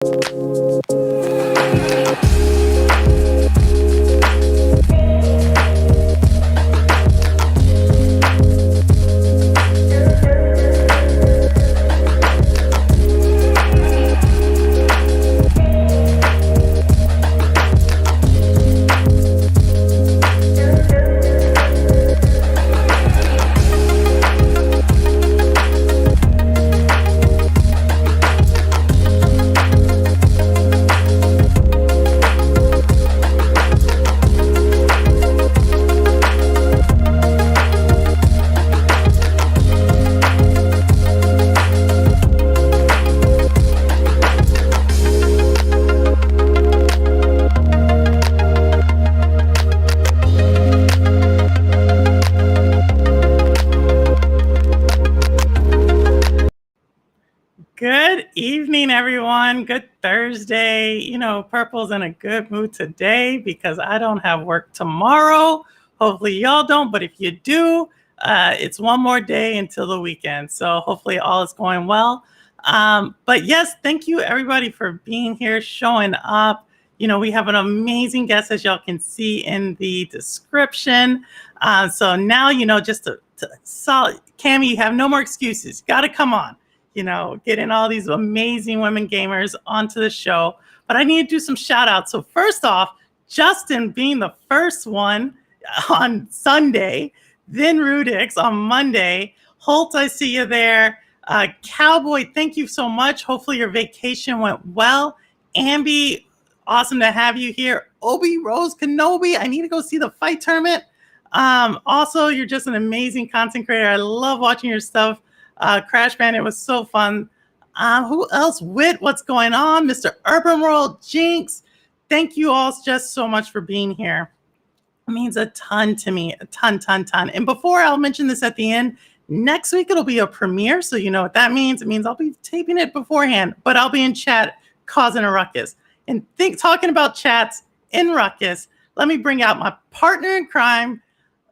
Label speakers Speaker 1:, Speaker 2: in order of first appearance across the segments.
Speaker 1: Good evening, everyone. Good Thursday. You know, Purple's in a good mood today because I don't have work tomorrow. Hopefully y'all don't, but if you do, it's one more day until the weekend. So hopefully all is going well. But yes, thank you everybody for being here, showing up. You know, we have an amazing guest, as y'all can see in the description. So now, you know, just to Cammie, you have no more excuses. Got to come on. You know, getting all these amazing women gamers onto the show. But I need to do some shout outs. So first off, Justin being the first one on Sunday, then Rudix on Monday. Holt, I see you there. Cowboy, thank you so much. Hopefully your vacation went well. Ambi, awesome to have you here. Obi Rose Kenobi, I need to go see the fight tournament. Also, you're just an amazing content creator. I love watching your stuff. Crash Bandit was so fun. Who else? Wit, what's going on? Mr. Urban World, Jinx. Thank you all just so much for being here. It means a ton to me, a ton. And before I'll mention this at the end, next week it'll be a premiere. So you know what that means. It means I'll be taping it beforehand, but I'll be in chat causing a ruckus. And talking about chats in ruckus, let me bring out my partner in crime,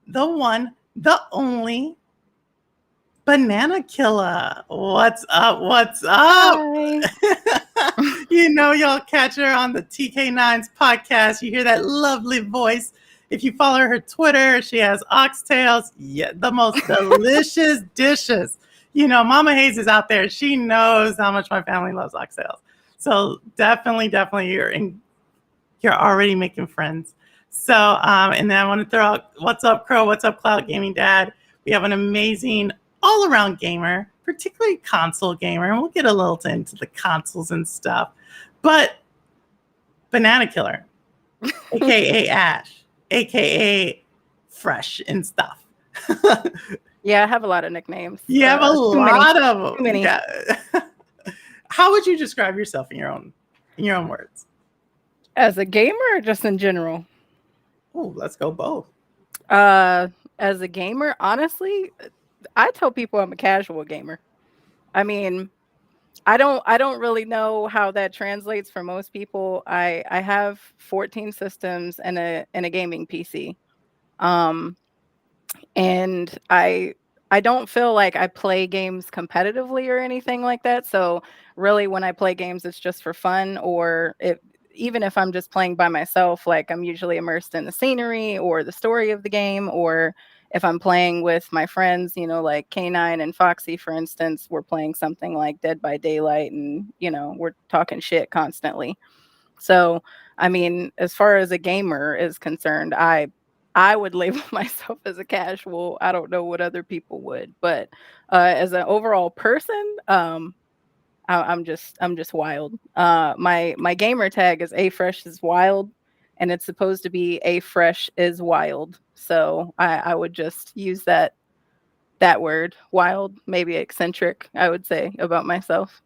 Speaker 1: the one, the only, Banana Killer. What's up? You know, y'all catch her on the TK9's podcast. You hear that lovely voice. If you follow her Twitter, she has oxtails. Yeah, the most delicious dishes. You know, Mama Haze is out there. She knows how much my family loves oxtails. So definitely, you're already making friends. So, and then I want to throw out, what's up, Crow? What's up, Cloud Gaming Dad? We have an amazing all-around gamer, particularly console gamer, and we'll get a little into the consoles and stuff. But Banana Killer, aka Ash, aka Fresh and stuff.
Speaker 2: Yeah, I have a lot of nicknames.
Speaker 1: You have a lot of them.
Speaker 2: Too many.
Speaker 1: Yeah. How would you describe yourself in your own words?
Speaker 2: As a gamer or just in general?
Speaker 1: Oh, let's go both.
Speaker 2: As a gamer, honestly, I tell people I'm a casual gamer. I mean, I don't really know how that translates for most people. I have 14 systems and a gaming PC. And I don't feel like I play games competitively or anything like that. So really when I play games, it's just for fun, or even if I'm just playing by myself, like I'm usually immersed in the scenery or the story of the game, or if I'm playing with my friends, you know, like K9 and Foxy, for instance, we're playing something like Dead by Daylight and, you know, we're talking shit constantly. So, I mean, as far as a gamer is concerned, I would label myself as a casual. I don't know what other people would, but as an overall person, I'm just wild. My gamer tag is A-Fresh is wild, and it's supposed to be A-Fresh is wild. So I would just use that word, wild, maybe eccentric, I would say about myself.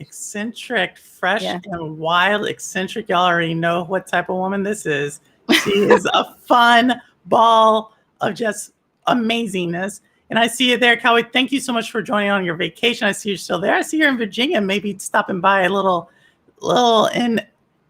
Speaker 1: Eccentric, fresh and wild. Eccentric, y'all already know what type of woman this is. She is a fun ball of just amazingness. And I see you there, Cowboy. Thank you so much for joining on your vacation. I see you're still there. I see you're in Virginia, maybe stopping by a little in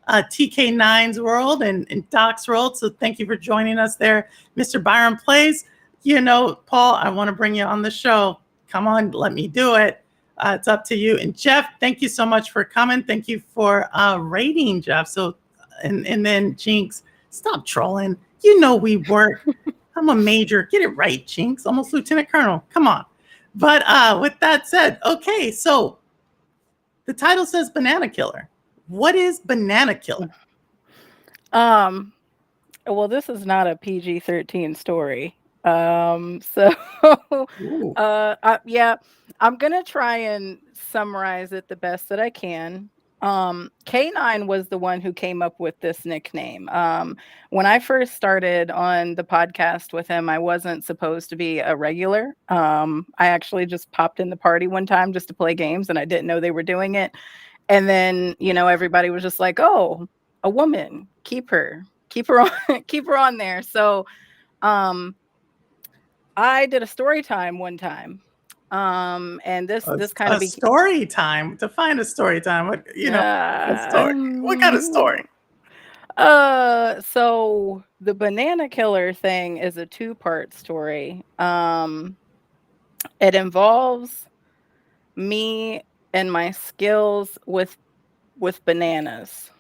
Speaker 1: TK9's world and Doc's world. So thank you for joining us there. Mr. Byron Plays, you know, Paul, I want to bring you on the show. Come on, let me do it. It's up to you. And Jeff, thank you so much for coming. Thank you for rating, Jeff. So, and then Jinx, stop trolling. You know we work. I'm a major. Get it right, Jinx. Almost Lieutenant Colonel. Come on. But with that said, okay, so the title says Banana Killer. What is Banana Killer?
Speaker 2: Well, this is not a PG-13 story. So yeah, I'm gonna try and summarize it the best that I can. K9 was the one who came up with this nickname. When I first started on the podcast with him, I wasn't supposed to be a regular. I actually just popped in the party one time just to play games, and I didn't know they were doing it. And then, everybody was just like, "Oh, a woman, keep her on, keep her on there." So, I did a story time one time. And this kind of
Speaker 1: story time. Define a story time. What a story. What kind of story?
Speaker 2: So the Banana Killer thing is a 2-part story. It involves me and my skills with bananas.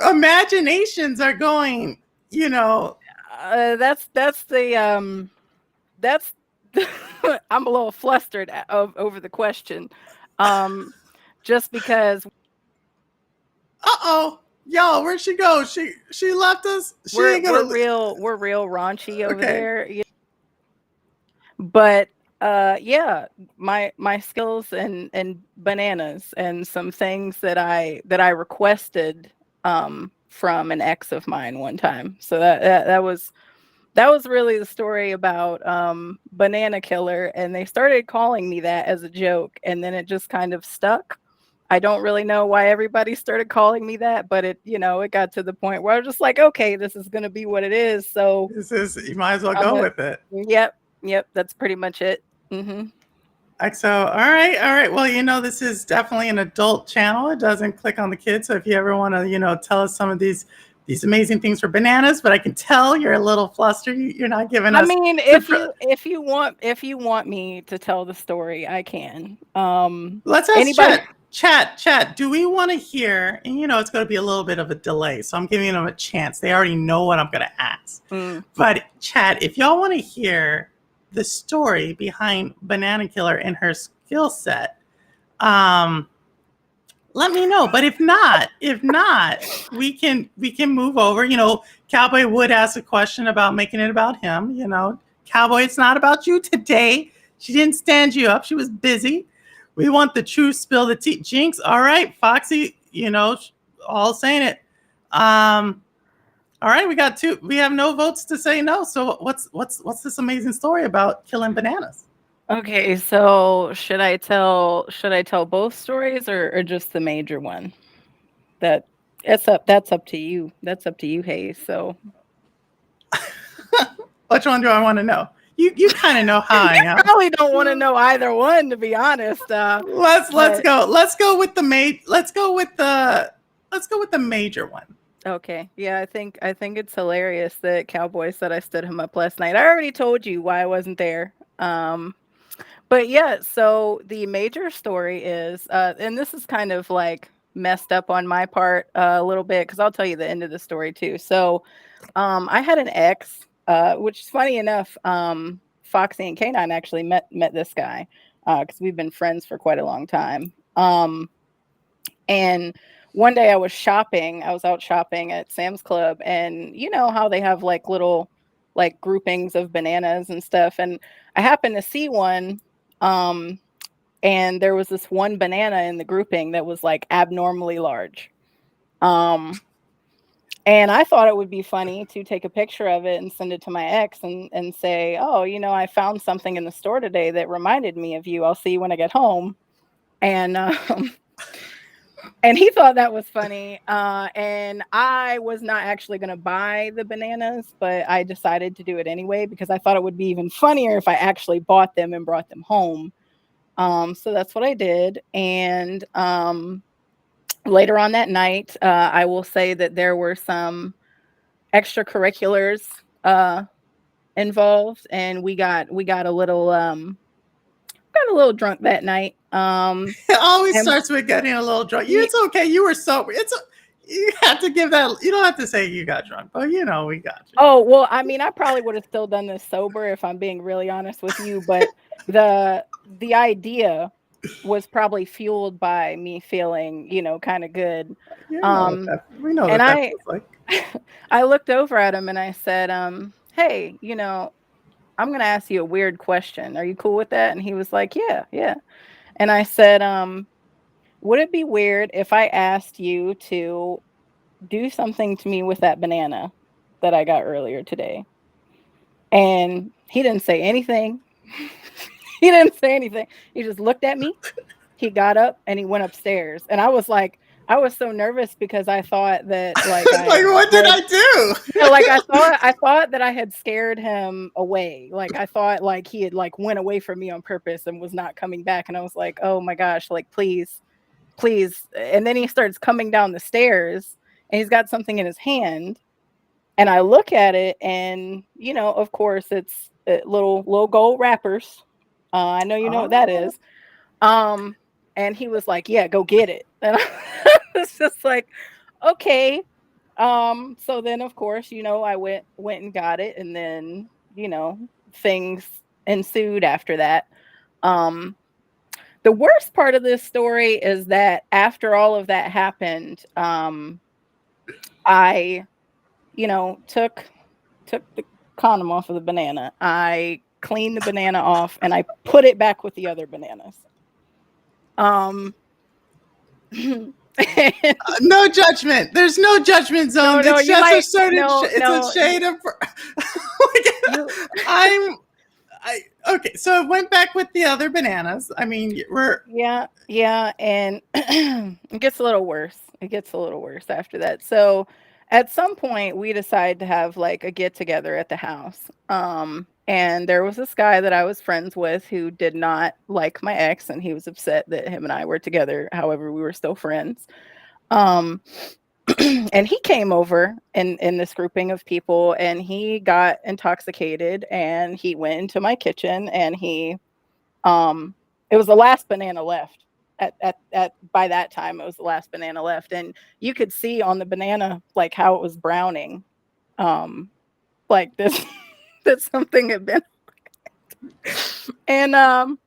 Speaker 1: Imaginations are going,
Speaker 2: that's I'm a little flustered over the question. Just because
Speaker 1: y'all, where'd she go? She left us.
Speaker 2: We're real raunchy over there. Yeah. But yeah, my skills and bananas and some things that I requested from an ex of mine one time. So that was really the story about Banana Killer, and they started calling me that as a joke, and then it just kind of stuck. I don't really know why everybody started calling me that, but it got to the point where I was just like, okay, this is going to be what it is. So
Speaker 1: you might as well go with it.
Speaker 2: Yep. That's pretty much it. Mm-hmm.
Speaker 1: So, all right. Well, this is definitely an adult channel. It doesn't click on the kids. So if you ever want to, tell us some of these amazing things for bananas, but I can tell you're a little flustered. You're not giving us.
Speaker 2: I mean, if you want me to tell the story, I can.
Speaker 1: Let's ask anybody. Chat. Do we want to hear? And it's going to be a little bit of a delay, so I'm giving them a chance. They already know what I'm going to ask. But chat, if y'all want to hear the story behind Banana Killer and her skill set, let me know. But if not, we can move over. Cowboy would ask a question about making it about him. Cowboy, it's not about you today. She didn't stand you up. She was busy. We want the truth, spill the tea. Jinx, all right. Foxy, all saying it. All right, we got 2. We have no votes to say no. So what's this amazing story about killing bananas?
Speaker 2: Okay, so should I tell both stories or just the major one? That's up to you. That's up to you, Haze. So
Speaker 1: which one do I want to know? You kind of know how I am.
Speaker 2: I probably don't want to know either one, to be honest.
Speaker 1: Let's go. Let's go with the major one.
Speaker 2: Okay. Yeah, I think it's hilarious that Cowboy said I stood him up last night. I already told you why I wasn't there. But yeah, so the major story is, and this is kind of like messed up on my part a little bit, because I'll tell you the end of the story too. So I had an ex, which is funny enough, Foxy and K9 actually met this guy because we've been friends for quite a long time. And one day I was out shopping at Sam's Club, and you know how they have like little like groupings of bananas and stuff. And I happened to see one, and there was this one banana in the grouping that was like abnormally large. And I thought it would be funny to take a picture of it and send it to my ex and say, oh, I found something in the store today that reminded me of you. I'll see you when I get home. And and he thought that was funny. And I was not actually going to buy the bananas, but I decided to do it anyway because I thought it would be even funnier if I actually bought them and brought them home. So that's what I did. And later on that night, I will say that there were some extracurriculars involved, and we got a little drunk that night.
Speaker 1: It always
Speaker 2: And
Speaker 1: starts with getting a little drunk.
Speaker 2: we,
Speaker 1: It's okay. You were sober. You have to give that. You don't have to say you got drunk, but we got you.
Speaker 2: oh well, I mean, I probably would have still done this sober if I'm being really honest with you, but the idea was probably fueled by me feeling, kind of good.
Speaker 1: You know what
Speaker 2: Um,
Speaker 1: that. We know
Speaker 2: and
Speaker 1: what that
Speaker 2: I
Speaker 1: feels like.
Speaker 2: I looked over at him and I said, hey, I'm going to ask you a weird question. Are you cool with that? And he was like, yeah, yeah. And I said, would it be weird if I asked you to do something to me with that banana that I got earlier today? And he didn't say anything. He didn't say anything. He just looked at me. He got up and he went upstairs. And I was so nervous because I thought that like
Speaker 1: Like, what did I do?
Speaker 2: like I thought that I had scared him away. Like I thought like he had like went away from me on purpose and was not coming back. And I was like, oh my gosh, like please, please. And then he starts coming down the stairs and he's got something in his hand. And I look at it and, of course it's little gold wrappers. I know you know what that is. And he was like, yeah, go get it. And I was just like, okay. So then of course, I went and got it, and then, things ensued after that. The worst part of this story is that after all of that happened, I, took the condom off of the banana. I cleaned the banana off and I put it back with the other bananas.
Speaker 1: No judgment. There's no judgment zone.
Speaker 2: No,
Speaker 1: it's just like, a certain. It's a shade of. Okay. So it went back with the other bananas. I mean,
Speaker 2: yeah, and it gets a little worse. It gets a little worse after that. So, at some point, we decided to have like a get together at the house. And there was this guy that I was friends with who did not like my ex, and he was upset that him and I were together. However, we were still friends. And he came over in this grouping of people, and he got intoxicated, and he went into my kitchen, and it was the last banana left. By that time, it was the last banana left, and you could see on the banana like how it was browning, like this. That something had been. And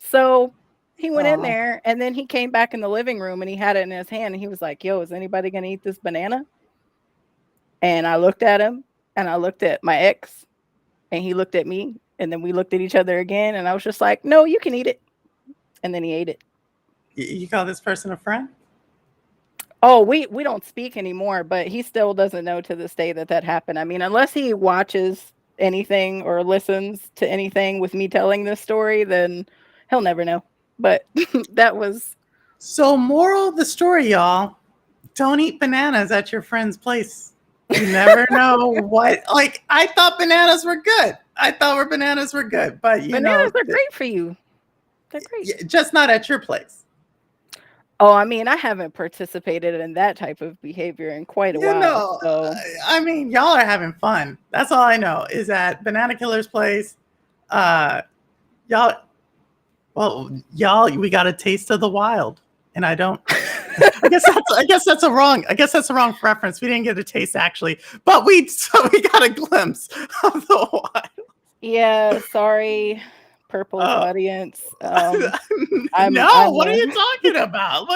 Speaker 2: so he went in there, and then he came back in the living room and he had it in his hand and he was like, yo, is anybody gonna eat this banana? And I looked at him and I looked at my ex and he looked at me, and then we looked at each other again, and I was just like, no, you can eat it. And then he ate it.
Speaker 1: You call this person a friend?
Speaker 2: Oh, we don't speak anymore, but he still doesn't know to this day that happened. I mean, unless he watches anything or listens to anything with me telling this story, then he'll never know. But that was.
Speaker 1: So moral of the story, y'all, don't eat bananas at your friend's place. You never know what, like, I thought bananas were good. But
Speaker 2: bananas are great for you. They're great.
Speaker 1: Just not at your place.
Speaker 2: Oh, I mean, I haven't participated in that type of behavior in quite a while. So.
Speaker 1: I mean, y'all are having fun. That's all I know is at Banana Killer's place. Y'all, we got a taste of the wild, and I don't. I guess that's a wrong reference. We didn't get a taste actually, but we got a glimpse of the wild.
Speaker 2: Yeah, sorry. Purple audience.
Speaker 1: What are you talking about?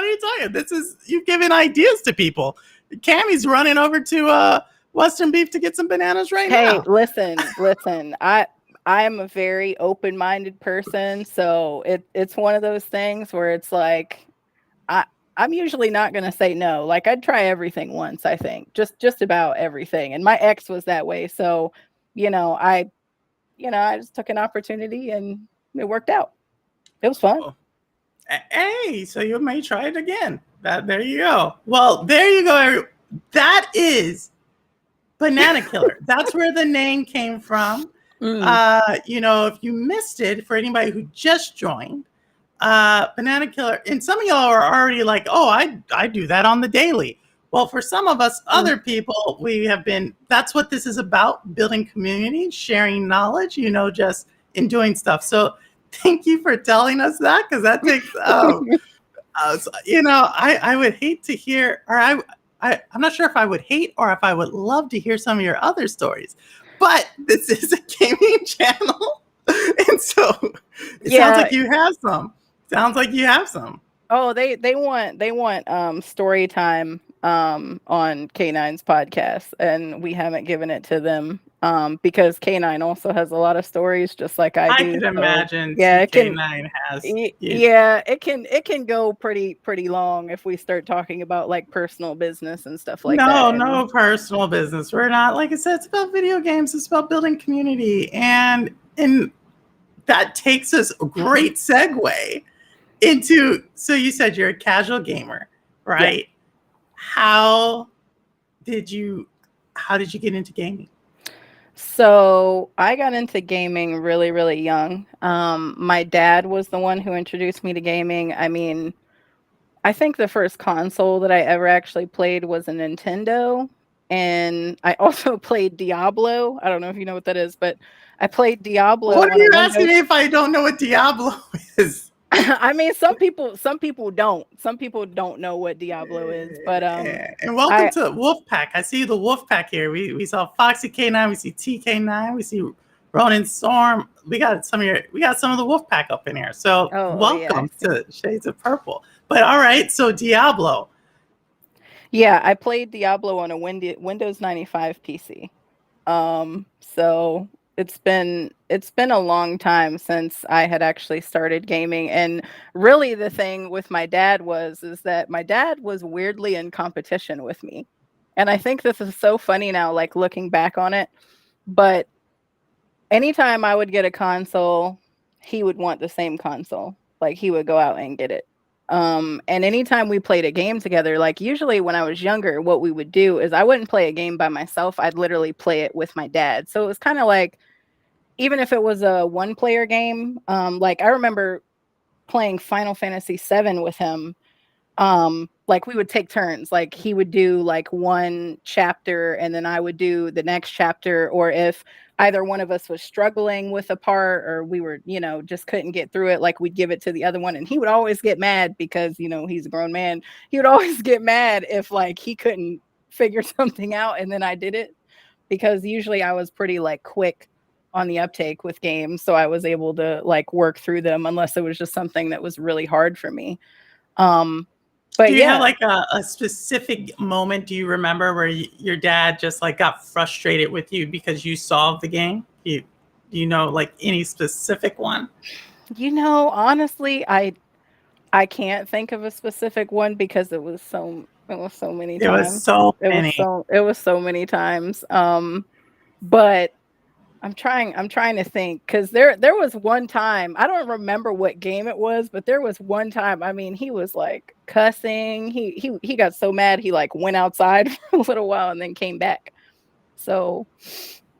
Speaker 1: This is, you've given ideas to people. Cammy's running over to Western Beef to get some bananas now.
Speaker 2: Hey, listen. I am a very open-minded person, so it's one of those things where it's like I'm usually not going to say no. Like, I'd try everything once, I think. Just about everything. And my ex was that way, so I just took an opportunity and it worked out. It was fun.
Speaker 1: Oh. Hey, so you may try it again. There you go. Well, there you go. That is Banana Killer. That's where the name came from. If you missed it, for anybody who just joined, Banana Killer, and some of y'all are already like, oh, I do that on the daily. Well, for some of us other people, that's what this is about, building community, sharing knowledge, just in doing stuff. So thank you for telling us that, because that takes, I would hate to hear, or I'm not sure if I would hate or if I would love to hear some of your other stories, but this is a gaming channel. And so it sounds like you have some. Sounds like you have some.
Speaker 2: Oh, they want story time on K9's podcast, and we haven't given it to them because K9 also has a lot of stories just like I do.
Speaker 1: I could imagine
Speaker 2: K9
Speaker 1: has.
Speaker 2: It can go pretty long if we start talking about like personal business and stuff like that.
Speaker 1: No personal business. We're not, like I said, it's about video games, it's about building community, and that takes us a great segue into, so you said you're a casual gamer, right? Yeah. How did you get into gaming?
Speaker 2: So I got into gaming really, really young. My dad was the one who introduced me to gaming. I mean, I think the first console that I ever actually played was a Nintendo. And I also played Diablo. I don't know if you know what that is, but I played Diablo.
Speaker 1: What are you asking me if I don't know what Diablo is?
Speaker 2: I mean, some people don't. Some people don't know what Diablo is, but
Speaker 1: and welcome to Wolfpack. I see the Wolfpack here. We saw Foxy K9, we see TK9, we see Ronin Storm. We got some of the Wolfpack up in here. So welcome to Shades of Purple. But all right, so Diablo.
Speaker 2: Yeah, I played Diablo on a Windows 95 PC. So it's been a long time since I had actually started gaming. And really the thing with my dad is that my dad was weirdly in competition with me. And I think this is so funny now, like looking back on it. But anytime I would get a console, he would want the same console. Like he would go out and get it. And anytime we played a game together, like usually when I was younger, what we would do is I wouldn't play a game by myself. I'd literally play it with my dad. So it was kind of like, even if it was a one-player game, like I remember playing Final Fantasy VII with him. Like we would take turns. Like he would do like one chapter and then I would do the next chapter. Or if either one of us was struggling with a part or we were, just couldn't get through it, like we'd give it to the other one. And he would always get mad because, he's a grown man. He would always get mad if like he couldn't figure something out and then I did it, because usually I was pretty like quick on the uptake with games. So I was able to like work through them unless it was just something that was really hard for me. But
Speaker 1: do you have like a specific moment, do you remember, where your dad just like got frustrated with you because you solved the game? Do you know like any specific one?
Speaker 2: Honestly, I can't think of a specific one because it was so many times. It was so many times. But I'm trying to think, because there was one time, I don't remember what game it was, but there was one time, I mean, he was like cussing. He got so mad he like went outside for a little while and then came back. So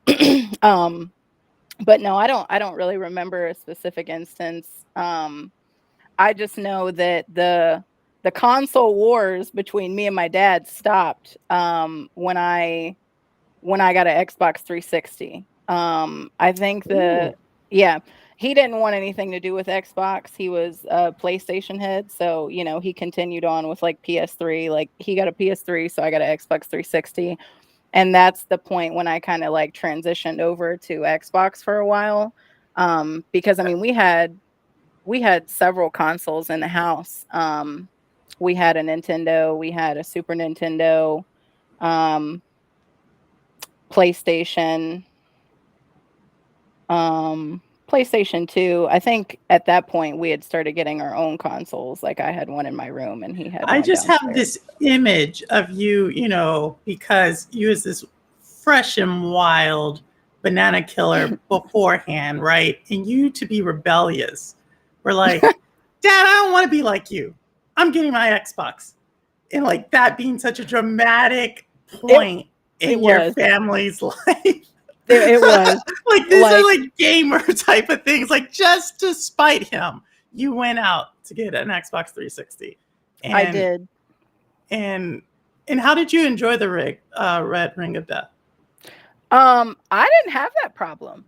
Speaker 2: but no, I don't really remember a specific instance. I just know that the console wars between me and my dad stopped when I got an Xbox 360. I think he didn't want anything to do with Xbox. He was a PlayStation head. So, he continued on with like PS3, like he got a PS3. So I got an Xbox 360. And that's the point when I kind of like transitioned over to Xbox for a while. Because I mean, we had several consoles in the house. We had a Nintendo, we had a Super Nintendo, PlayStation, PlayStation 2. I think at that point we had started getting our own consoles. Like I had one in my room and he had one.
Speaker 1: I just have this image of you, because you was this fresh and wild banana killer beforehand, right? And you to be rebellious. We're like, Dad, I don't want to be like you. I'm getting my Xbox. And like that being such a dramatic point in your family's life.
Speaker 2: It was
Speaker 1: like these are like gamer type of things. Like just to spite him, you went out to get an Xbox 360.
Speaker 2: I did.
Speaker 1: And And how did you enjoy the Red Ring of Death?
Speaker 2: I didn't have that problem.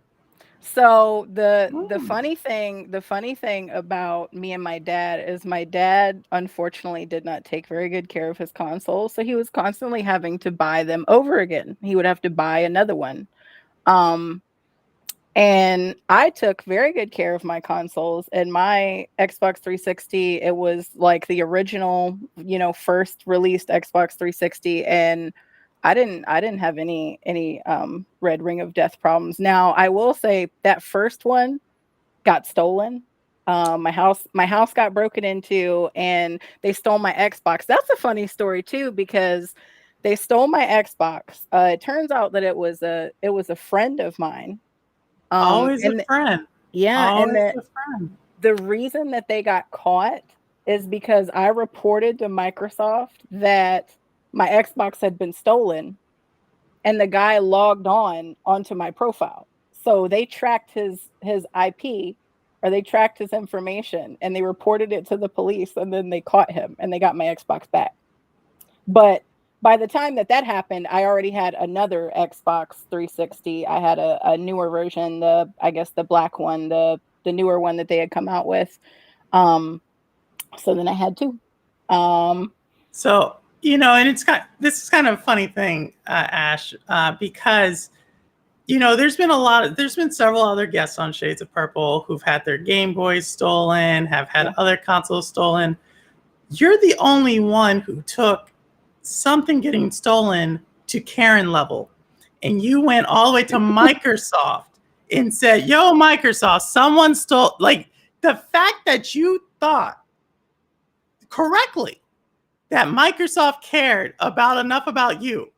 Speaker 2: So the
Speaker 1: Mm.
Speaker 2: funny thing about me and my dad is my dad unfortunately did not take very good care of his consoles, so he was constantly having to buy them over again. He would have to buy another one. Um, and I took very good care of my consoles, and my Xbox 360, it was like the original, first released Xbox 360, and I didn't have any Red Ring of Death problems. Now, I will say that first one got stolen. My house got broken into and they stole my Xbox. That's a funny story too, because they stole my Xbox. It turns out that it was a friend of mine.
Speaker 1: Always a
Speaker 2: And
Speaker 1: friend.
Speaker 2: yeah, and
Speaker 1: Always
Speaker 2: the
Speaker 1: a friend.
Speaker 2: the reason that they got caught is because I reported to Microsoft that my Xbox had been stolen, and the guy logged onto my profile. So they tracked his IP, or they tracked his information, and they reported it to the police, and then they caught him and they got my Xbox back. But by the time that happened, I already had another Xbox 360. I had a newer version, I guess the black one, the newer one that they had come out with. Um, so then I had two.
Speaker 1: So, and this is kind of a funny thing, Ash, because there's been several other guests on Shades of Purple who've had their Game Boys stolen, have had other consoles stolen. You're the only one who took something getting stolen to Karen level. And you went all the way to Microsoft and said, yo, Microsoft, someone stole. Like, the fact that you thought correctly that Microsoft cared enough about you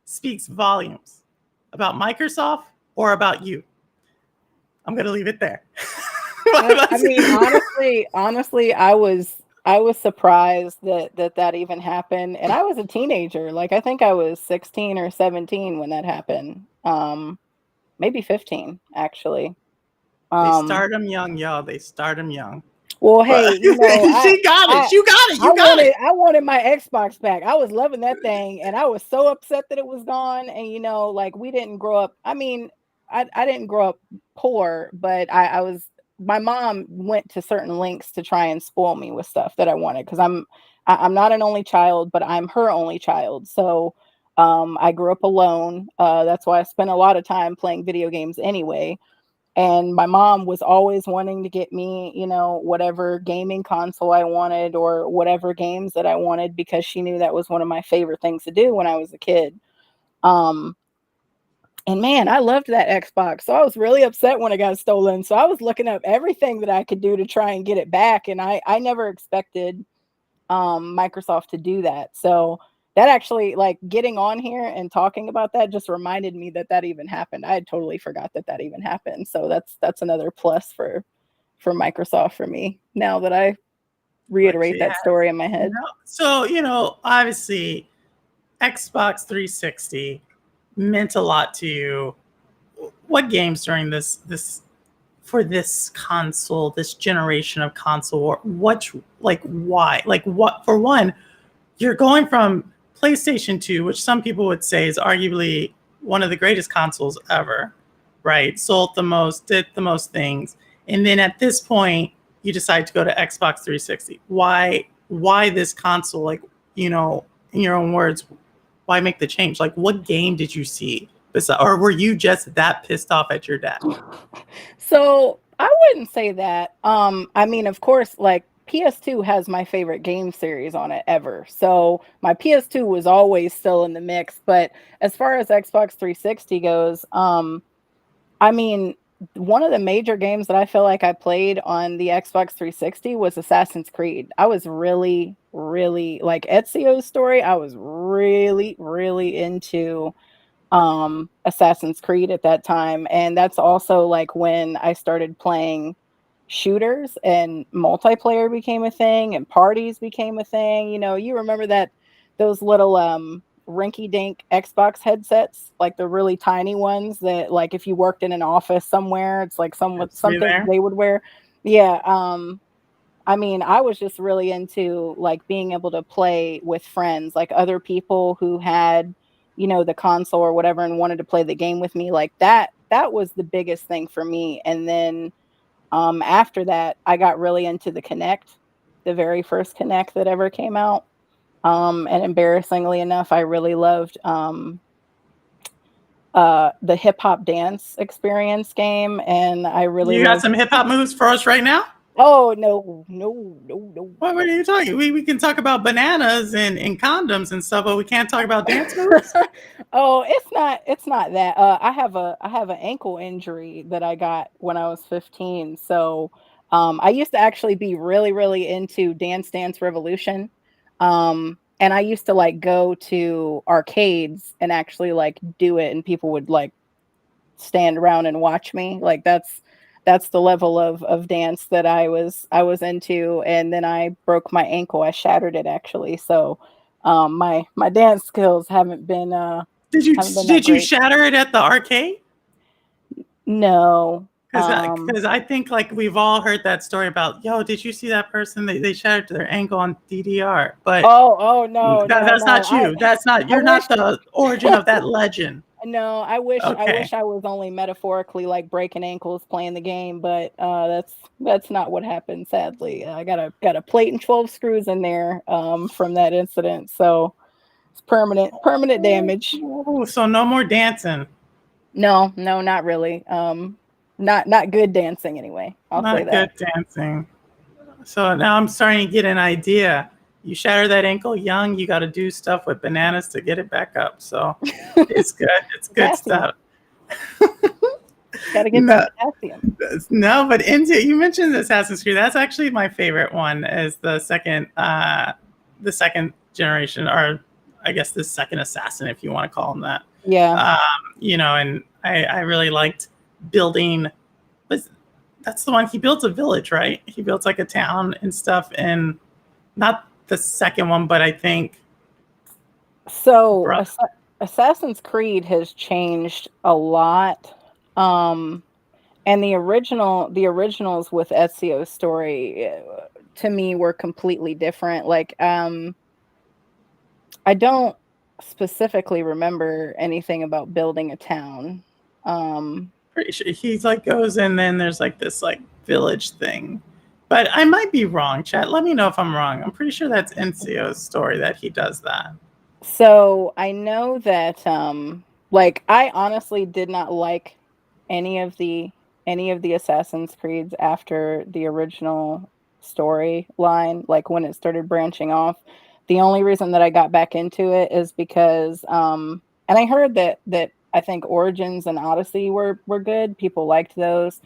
Speaker 1: speaks volumes about Microsoft or about you. I'm going to leave it there.
Speaker 2: I mean, honestly, I was surprised that even happened, and I was a teenager. Like, I think I was 16 or 17 when that happened. Maybe 15 actually.
Speaker 1: They start them young, y'all. They start them young.
Speaker 2: Well, hey,
Speaker 1: she got it. You got it.
Speaker 2: I wanted my Xbox back. I was loving that thing, and I was so upset that it was gone. And like, we didn't grow up. I mean, I didn't grow up poor, but I was. My mom went to certain lengths to try and spoil me with stuff that I wanted, because I'm not an only child, but I'm her only child. So I grew up alone. That's why I spent a lot of time playing video games anyway. And my mom was always wanting to get me, whatever gaming console I wanted, or whatever games that I wanted, because she knew that was one of my favorite things to do when I was a kid. And man, I loved that Xbox. So I was really upset when it got stolen. So I was looking up everything that I could do to try and get it back. And I never expected Microsoft to do that. So that actually, like, getting on here and talking about that just reminded me that even happened. I had totally forgot that even happened. So that's another plus for Microsoft for me, now that I reiterate that story in my head.
Speaker 1: So, obviously Xbox 360 meant a lot to you. What games during this console, this generation of console, why? Like, what, for one, you're going from PlayStation 2, which some people would say is arguably one of the greatest consoles ever, right? Sold the most, did the most things. And then at this point, you decide to go to Xbox 360. Why this console? Like, in your own words, why make the change? Like, what game did you see? Or were you just that pissed off at your dad?
Speaker 2: So I wouldn't say that. I mean, of course, like, PS2 has my favorite game series on it ever. So my PS2 was always still in the mix. But as far as Xbox 360 goes, I mean, one of the major games that I feel like I played on the Xbox 360 was Assassin's Creed. I was really, really, like, Ezio's story. I was really, really into Assassin's Creed at that time. And that's also like when I started playing shooters, and multiplayer became a thing, and parties became a thing. You remember those little rinky dink Xbox headsets, like the really tiny ones that, like, if you worked in an office somewhere, it's like something they would wear. Yeah. I mean, I was just really into like being able to play with friends, like other people who had, the console or whatever and wanted to play the game with me. Like that was the biggest thing for me. And then after that, I got really into the Connect, the very first Connect that ever came out. And embarrassingly enough, I really loved the hip hop dance experience game, and I really
Speaker 1: You got
Speaker 2: loved.
Speaker 1: some hip hop moves for us right now?
Speaker 2: Oh no, no, no, no,
Speaker 1: What
Speaker 2: no.
Speaker 1: are you talking? We can talk about bananas and condoms and stuff, but we can't talk about dance moves.
Speaker 2: Oh, it's not that. I have an ankle injury that I got when I was 15. So I used to actually be really, really into Dance Dance Revolution. And I used to like go to arcades and actually like do it, and people would like stand around and watch me. Like that's the level of dance that I was into. And then I broke my ankle. I shattered it actually. So my dance skills haven't been that
Speaker 1: Did you
Speaker 2: great.
Speaker 1: shatter it at the arcade?
Speaker 2: No.
Speaker 1: Because I think like we've all heard that story about, yo, did you see that person? They shattered their ankle on DDR, but
Speaker 2: Oh no, no,
Speaker 1: that's
Speaker 2: no.
Speaker 1: not
Speaker 2: I
Speaker 1: you. That's not
Speaker 2: I
Speaker 1: you're
Speaker 2: wish
Speaker 1: not the origin of that legend.
Speaker 2: no, I wish
Speaker 1: Okay,
Speaker 2: I was only metaphorically like breaking ankles playing the game, but that's not what happened, sadly. I got a plate and 12 screws in there from that incident. So it's permanent damage.
Speaker 1: oh, so no more dancing.
Speaker 2: No, no, not really. Not good dancing anyway. I'll say
Speaker 1: Not
Speaker 2: that.
Speaker 1: good dancing. So now I'm starting to get an idea. You shatter that ankle young, you got to do stuff with bananas to get it back up. So it's good. It's good
Speaker 2: Potassium.
Speaker 1: stuff.
Speaker 2: Got to get some
Speaker 1: No,
Speaker 2: potassium.
Speaker 1: no, but into you mentioned Assassin's Creed. That's actually my favorite one. Is the second generation, or I guess the second assassin, if you want to call him that.
Speaker 2: Yeah.
Speaker 1: Um, and I really liked building. Was That's the one he built a village, right? He built like a town and stuff, and not the second one, but I think
Speaker 2: So
Speaker 1: bro,
Speaker 2: Assassin's Creed has changed a lot. Um and the originals with Ezio's story to me were completely different. Like I don't specifically remember anything about building a town. Um
Speaker 1: pretty sure he's like goes in, then there's like this like village thing. But I might be wrong, chat. Let me know if I'm wrong. I'm pretty sure that's Enzio's story that he does that.
Speaker 2: so I know that like I honestly did not like any of the any of the Assassin's Creeds after the original storyline, like when it started branching off. The only reason that I got back into it is because and I heard that I think Origins and Odyssey were good. People liked those.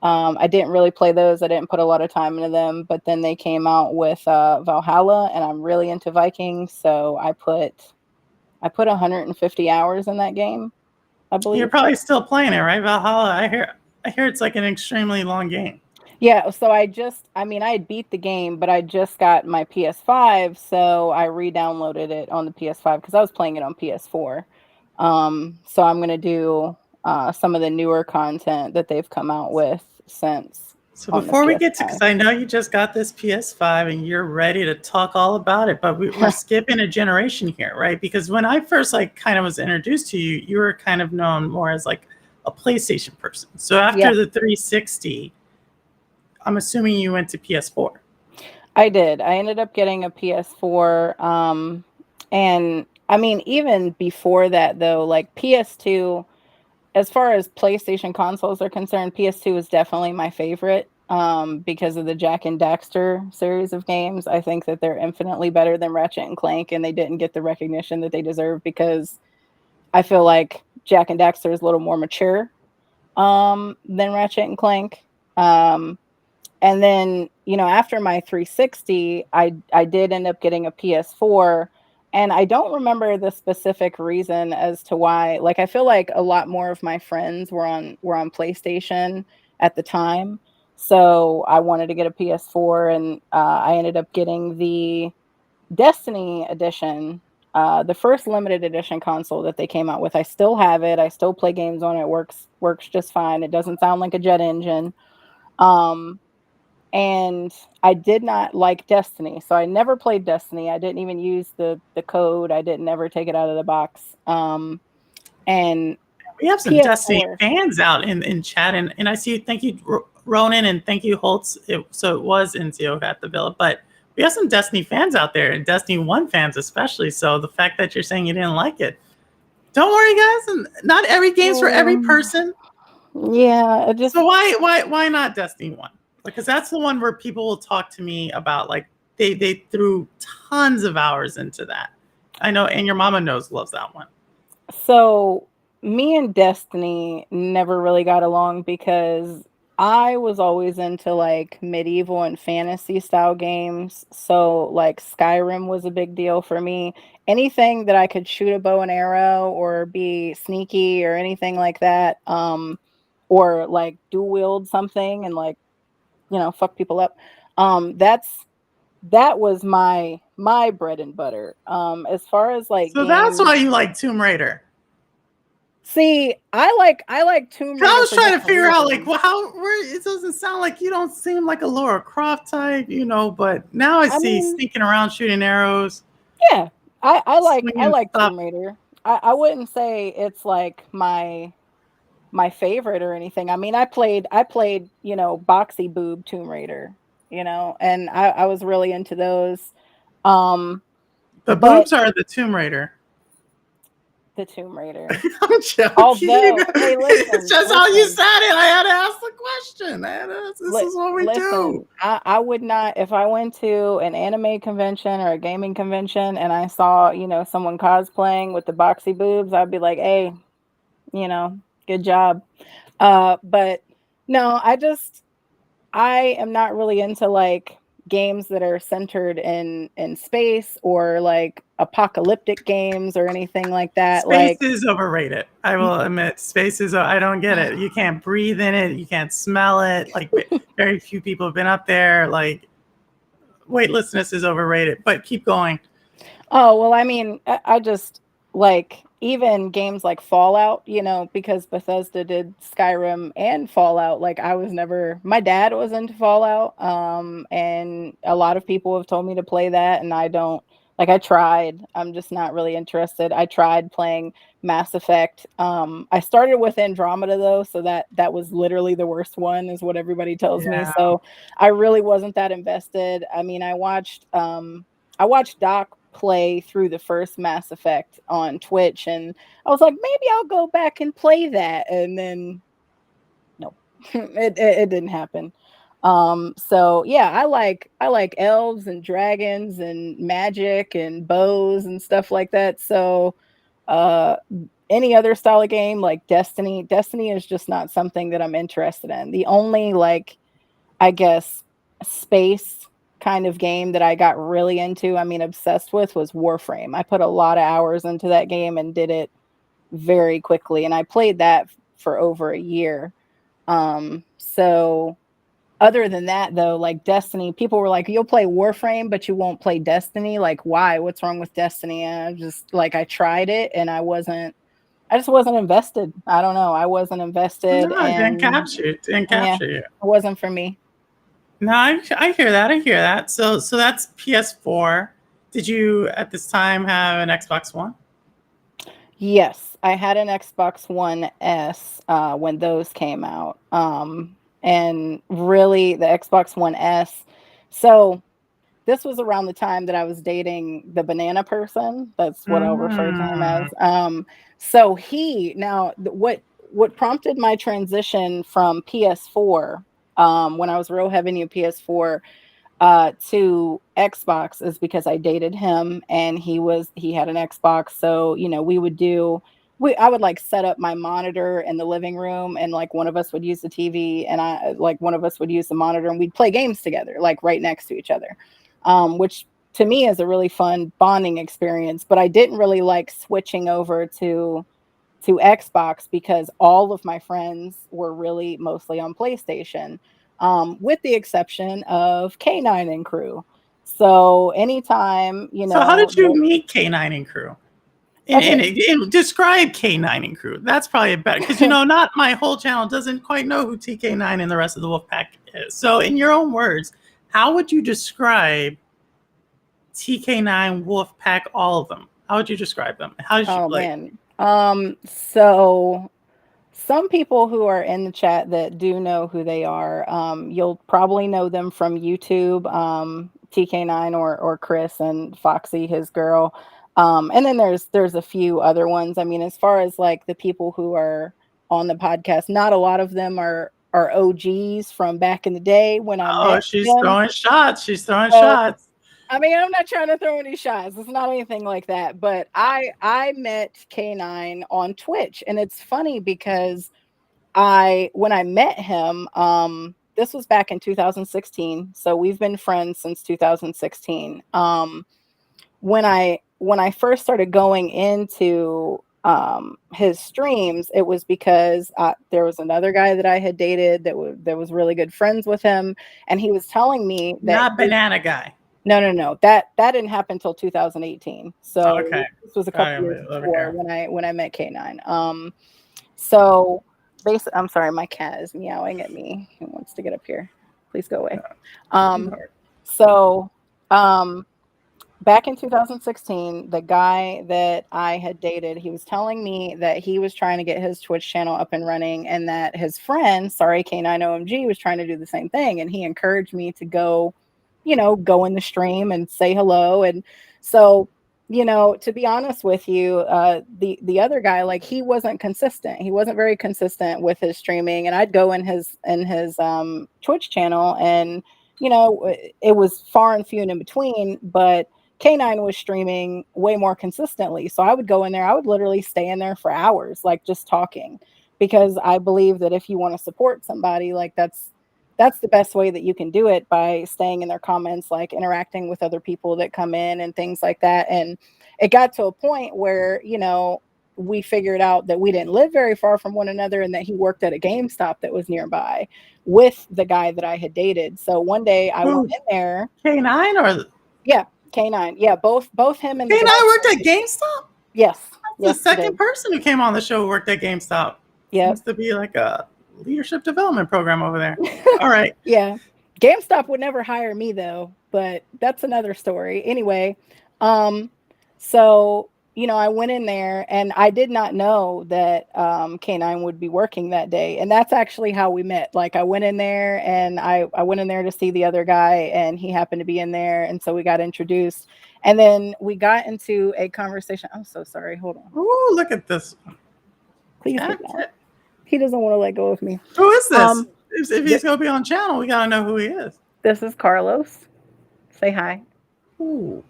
Speaker 2: I didn't really play those. I didn't put a lot of time into them, but then they came out with Valhalla, and I'm really into Vikings, so I put 150 hours in that game, I
Speaker 1: You're
Speaker 2: believe.
Speaker 1: probably still playing it, right? Valhalla. I hear it's like an extremely long game.
Speaker 2: Yeah, so I mean, I had beat the game, but I just got my PS5, so I re-downloaded it on the PS5 because I was playing it on PS4. So I'm gonna do some of the newer content that they've come out with since
Speaker 1: So
Speaker 2: on the
Speaker 1: before we get to, because
Speaker 2: PS5.
Speaker 1: I know you just got this PS5 and you're ready to talk all about it, but we're skipping a generation here, right? Because when I first like kind of was introduced to you, you were kind of known more as like a PlayStation person. So
Speaker 2: Yeah,
Speaker 1: after the 360, I'm assuming you went to PS4.
Speaker 2: I did. I ended up getting a PS4. And I mean, even before that, though, like PS2, as far as PlayStation consoles are concerned, PS2 is definitely my favorite because of the Jack and Daxter series of games. I think that they're infinitely better than Ratchet and Clank, and they didn't get the recognition that they deserve because I feel like Jack and Daxter is a little more mature than Ratchet and Clank. Um, and then, after my 360, I did end up getting a PS4, and I don't remember the specific reason as to why. Like I feel like a lot more of my friends were on PlayStation at the time. So I wanted to get a PS4, and I ended up getting the Destiny edition, the first limited edition console that they came out with. I still have it. I still play games on it. Works just fine. It doesn't sound like a jet engine. Um and I did not like Destiny, so I never played Destiny. I didn't even use the code. I didn't ever take it out of the box. And
Speaker 1: We have some Destiny
Speaker 2: PS4.
Speaker 1: fans out in chat, and I see. Thank you, Ronan, and thank you, Holtz. So it was Inzio at the Villa, but we have some Destiny fans out there, and Destiny 1 fans especially. So the fact that you're saying you didn't like it, don't worry, guys. And not every game's for every person.
Speaker 2: Yeah, it just
Speaker 1: So why not Destiny 1? Because that's the one where people will talk to me about, like, they threw tons of hours into that. I know, and your mama loves that one.
Speaker 2: so me and Destiny never really got along because I was always into like medieval and fantasy style games. So like Skyrim was a big deal for me. Anything that I could shoot a bow and arrow or be sneaky or anything like that, or like dual wield something and like, fuck people up. That was my bread and butter. As far as like
Speaker 1: So that's
Speaker 2: games.
Speaker 1: why you like Tomb Raider.
Speaker 2: See, I like Tomb
Speaker 1: I
Speaker 2: Raider
Speaker 1: was
Speaker 2: for
Speaker 1: trying to
Speaker 2: different
Speaker 1: figure out, like,
Speaker 2: reasons.
Speaker 1: well, it doesn't sound like you don't seem like a Laura Croft type, but now I
Speaker 2: I
Speaker 1: see
Speaker 2: mean,
Speaker 1: sneaking around shooting arrows,
Speaker 2: yeah, I
Speaker 1: swinging
Speaker 2: like
Speaker 1: stuff.
Speaker 2: Tomb Raider. I wouldn't say it's like my favorite or anything. I mean, I played boxy boob Tomb Raider, and I was really into those. Um,
Speaker 1: The
Speaker 2: but
Speaker 1: boobs are the Tomb Raider.
Speaker 2: the Tomb Raider.
Speaker 1: I'm joking.
Speaker 2: Although, hey,
Speaker 1: It's
Speaker 2: listen,
Speaker 1: just how you
Speaker 2: listen.
Speaker 1: said it. I had to ask the question. This is what we do.
Speaker 2: Listen, I would not, if I went to an anime convention or a gaming convention and I saw, someone cosplaying with the boxy boobs, I'd be like, hey, good job. But no, I am not really into like games that are centered in space or like apocalyptic games or anything like that.
Speaker 1: Space
Speaker 2: Like,
Speaker 1: is overrated. I will admit, space is. I don't get it. You can't breathe in it. You can't smell it. Like, very few people have been up there. Like, weightlessness is overrated. But keep going.
Speaker 2: oh, well, I mean, I just like even games like Fallout, because Bethesda did Skyrim and Fallout. Like I was never, my dad was into Fallout, and a lot of people have told me to play that, and I don't like. I tried. I'm just not really interested. I tried playing Mass Effect. I started with Andromeda though, so that was literally the worst one, is what everybody tells me.
Speaker 1: Yeah.
Speaker 2: So I really wasn't that invested. I mean, I watched Doc play through the first Mass Effect on Twitch, and I was like, maybe I'll go back and play that, and then no, it didn't happen. So yeah, I like elves and dragons and magic and bows and stuff like that. So uh any other style of game like Destiny is just not something that I'm interested in. The only like, I guess, space kind of game that I got really into, I mean, obsessed with, was Warframe. I put a lot of hours into that game and did it very quickly. And I played that for over a year. So other than that, though, like Destiny, people were like, you'll play Warframe, but you won't play Destiny. Like, why? What's wrong with Destiny? And I just like, I tried it and I just wasn't invested. I don't know. I wasn't invested,
Speaker 1: No, it didn't
Speaker 2: and
Speaker 1: capture you. It didn't
Speaker 2: yeah,
Speaker 1: capture you.
Speaker 2: it wasn't for me.
Speaker 1: No, I hear that. I hear that. So that's PS4. Did you at this time have an Xbox One?
Speaker 2: Yes, I had an Xbox One S when those came out. And really, the Xbox One S. So this was around the time that I was dating the banana person. That's what I'll refer to him
Speaker 1: Mm.
Speaker 2: as. So what prompted my transition from PS4, when I was real heavy into PS4, to Xbox, is because I dated him and he had an Xbox. So, I would like set up my monitor in the living room, and like one of us would use the TV and one of us would use the monitor, and we'd play games together, like right next to each other. Which to me is a really fun bonding experience, but I didn't really like switching over to Xbox because all of my friends were really mostly on PlayStation, with the exception of K9 and crew. So anytime,
Speaker 1: So how did you meet K9 and Crew? And describe K9 and crew. That's probably better because not my whole channel doesn't quite know who TK9 and the rest of the Wolfpack is. So, in your own words, how would you describe TK9, Wolfpack, all of them? How would you describe them? How did you
Speaker 2: man. So some people who are in the chat that do know who they are, you'll probably know them from YouTube, TK9 or Chris and Foxy, his girl. And then there's a few other ones. I mean, as far as like the people who are on the podcast, not a lot of them are OGs from back in the day when I met
Speaker 1: she's
Speaker 2: them.
Speaker 1: throwing shots. She's throwing shots.
Speaker 2: I mean, I'm not trying to throw any shots. It's not anything like that. But I met K9 on Twitch, and it's funny because when I met him, this was back in 2016. So we've been friends since 2016. When I first started going into his streams, it was because there was another guy that I had dated that was really good friends with him, and he was telling me that
Speaker 1: not banana guy.
Speaker 2: No. That didn't happen until 2018. So
Speaker 1: okay.
Speaker 2: This was a couple years before when I met K9. So basically, I'm sorry, my cat is meowing at me. He wants to get up here. Please go away. Back in 2016, the guy that I had dated, he was telling me that he was trying to get his Twitch channel up and running, and that his friend, K9OMG, was trying to do the same thing. And he encouraged me to go in the stream and say hello. And so, to be honest with you, the other guy, like, he wasn't consistent. He wasn't very consistent with his streaming. And I'd go in his Twitch channel, and, it was far and few and in between, but K9 was streaming way more consistently. So I would go in there, I would literally stay in there for hours, like just talking, because I believe that if you want to support somebody, like that's the best way that you can do it, by staying in their comments, like interacting with other people that come in and things like that. And it got to a point where, we figured out that we didn't live very far from one another, and that he worked at a GameStop that was nearby with the guy that I had dated. So one day I went in there.
Speaker 1: K9 or?
Speaker 2: Yeah, K9. Yeah, both him and
Speaker 1: K9 worked at GameStop?
Speaker 2: Yes.
Speaker 1: That's the second person who came on the show who worked at GameStop. Yeah. Seems to be like a leadership development program over there. All right.
Speaker 2: Yeah. GameStop would never hire me though, but that's another story. Anyway, so I went in there, and I did not know that K9 would be working that day. And that's actually how we met. Like, I went in there, and I went in there to see the other guy, and he happened to be in there. And so we got introduced, and then we got into a conversation. I'm so sorry. Hold on.
Speaker 1: Oh, look at this.
Speaker 2: Please. He doesn't want to let go of me.
Speaker 1: Who is this? If he's going to be on channel, we got to know who he is.
Speaker 2: This is Carlos. Say hi.
Speaker 1: Ooh.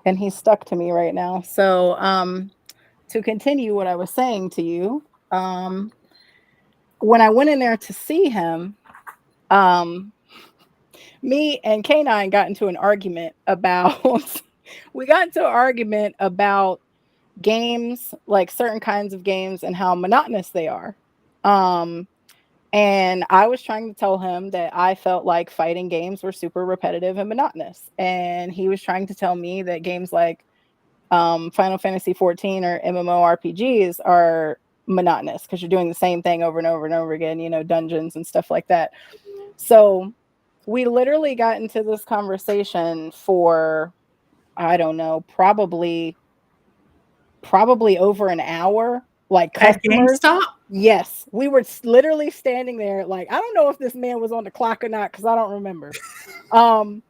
Speaker 2: And he's stuck to me right now. So to continue what I was saying to you, when I went in there to see him, me and K9 got into an argument about games, like certain kinds of games, and how monotonous they are. And I was trying to tell him that I felt like fighting games were super repetitive and monotonous. And he was trying to tell me that games like Final Fantasy 14 or MMORPGs are monotonous because you're doing the same thing over and over and over again, dungeons and stuff like that. So we literally got into this conversation for, I don't know, probably over an hour. Like, customers.
Speaker 1: At GameStop?
Speaker 2: Yes, we were literally standing there. Like, I don't know if this man was on the clock or not, because I don't remember. And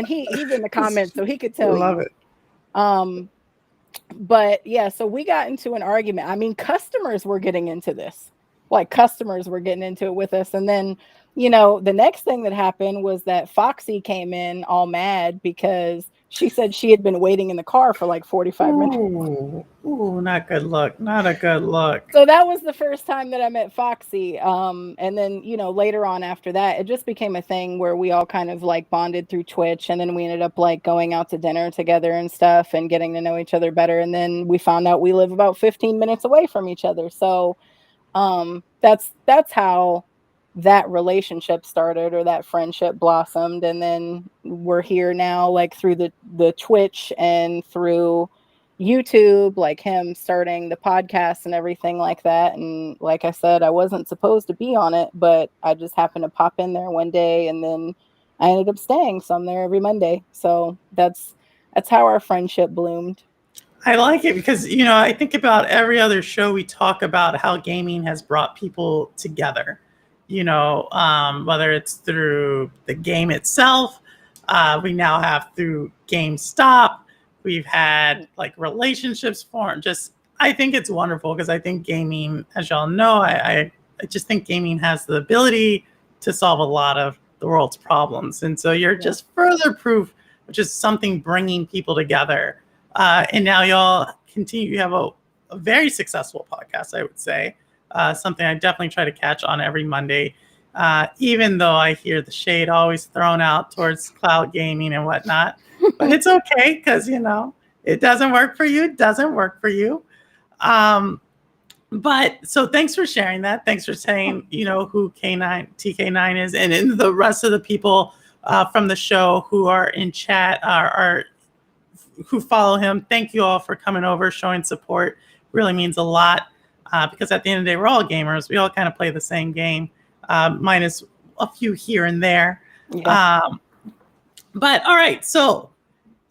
Speaker 2: he's in the comments, so he could tell you.
Speaker 1: Love it.
Speaker 2: But yeah, so we got into an argument. I mean, customers were getting into this. Like, customers were getting into it with us. And then, the next thing that happened was that Foxy came in all mad because she said she had been waiting in the car for like 45 minutes.
Speaker 1: Ooh, not good luck. Not a good look.
Speaker 2: So that was the first time that I met Foxy. And then, later on after that, it just became a thing where we all kind of like bonded through Twitch. And then we ended up like going out to dinner together and stuff and getting to know each other better. And then we found out we live about 15 minutes away from each other. So that's how that relationship started, or that friendship blossomed. And then we're here now, like through the Twitch and through YouTube, like him starting the podcast and everything like that. And like I said, I wasn't supposed to be on it, but I just happened to pop in there one day, and then I ended up staying. So I'm there every Monday. So that's how our friendship bloomed.
Speaker 1: I like it because, I think about every other show we talk about how gaming has brought people together, whether it's through the game itself. We now have through GameStop. We've had like relationships form. I think it's wonderful because I think gaming, as y'all know, I just think gaming has the ability to solve a lot of the world's problems. And so you're just further proof of just something bringing people together. And now y'all continue. You have a very successful podcast, I would say. Something I definitely try to catch on every Monday, even though I hear the shade always thrown out towards cloud gaming and whatnot. But it's okay because, it doesn't work for you. It doesn't work for you. But so thanks for sharing that. Thanks for saying, who TK9 is, and the rest of the people from the show who are in chat are who follow him. Thank you all for coming over, showing support. Really means a lot because at the end of the day, we're all gamers. We all kind of play the same game, minus a few here and there.
Speaker 2: Yeah.
Speaker 1: But all right, so,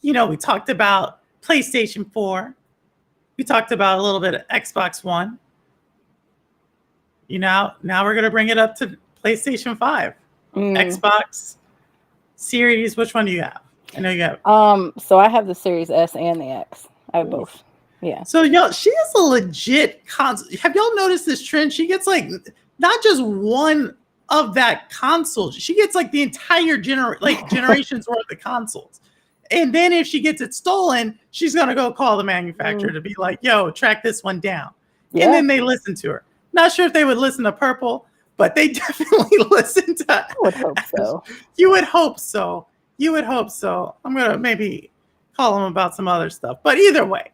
Speaker 1: we talked about PlayStation 4. We talked about a little bit of Xbox One. Now we're going to bring it up to PlayStation 5. Xbox Series, which one do you have? I know you have.
Speaker 2: So I have the Series S and the X. I have both. Yeah.
Speaker 1: So she is a legit console. Have y'all noticed this trend? She gets like not just one of that console. She gets like the entire generation's worth of consoles. And then if she gets it stolen, she's gonna go call the manufacturer to be like, "Yo, track this one down." Yeah. And then they listen to her. Not sure if they would listen to Purple, but they definitely listen to.
Speaker 2: I would hope so.
Speaker 1: You would hope so. You would hope so. I'm going to maybe call them about some other stuff. But either way.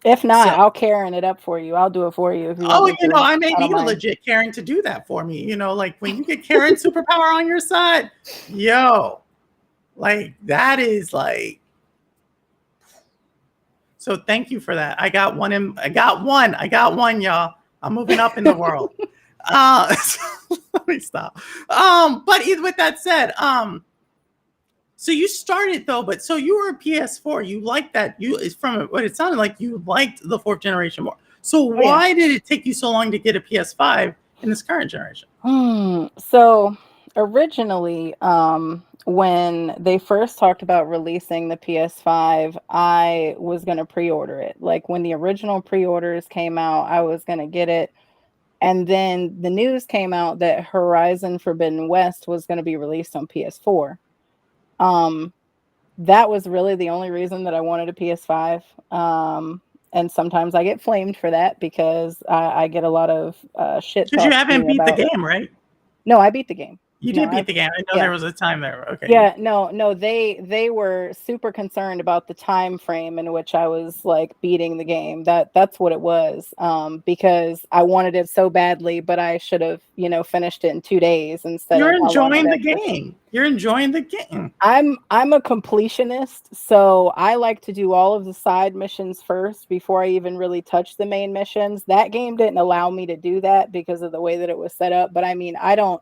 Speaker 2: If not, I'll Karen it up for you. I'll do it for you. If you
Speaker 1: I may need a legit Karen to do that for me. Like when you get Karen superpower on your side, like that is like. So thank you for that. I got one, y'all. I'm moving up in the world. Let me stop. But with that said, so you started though, but so you were a PS4. You liked that. From what it sounded like, you liked the 4th generation more. So why did it take you so long to get a PS5 in this current generation?
Speaker 2: So originally, when they first talked about releasing the PS5, I was going to pre-order it. Like when the original pre-orders came out, I was going to get it. And then the news came out that Horizon Forbidden West was going to be released on PS4. That was really the only reason that I wanted a PS5. And sometimes I get flamed for that because I get a lot of shit.
Speaker 1: Because you haven't beat the game, right?
Speaker 2: No, I beat the game.
Speaker 1: You did beat the game. I know there was a time there. Okay.
Speaker 2: Yeah, no, they were super concerned about the time frame in which I was like beating the game. That's what it was. Because I wanted it so badly, but I should have, finished it in 2 days instead.
Speaker 1: You're enjoying the game. You're enjoying the game.
Speaker 2: I'm a completionist, so I like to do all of the side missions first before I even really touch the main missions. That game didn't allow me to do that because of the way that it was set up. But I mean, I don't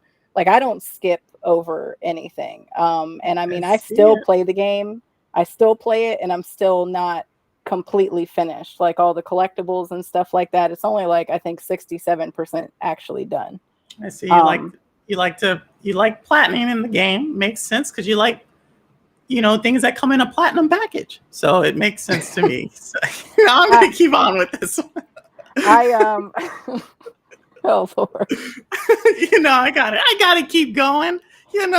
Speaker 2: skip over anything. And I mean, I still play the game. I still play it, and I'm still not completely finished. Like all the collectibles and stuff like that. It's only like, I think 67% actually done.
Speaker 1: I see. You like platinum in the game. Makes sense because you like, things that come in a platinum package. So it makes sense to me. So, I'm going to keep on with this one.
Speaker 2: Oh Lord.
Speaker 1: I got to keep going. It's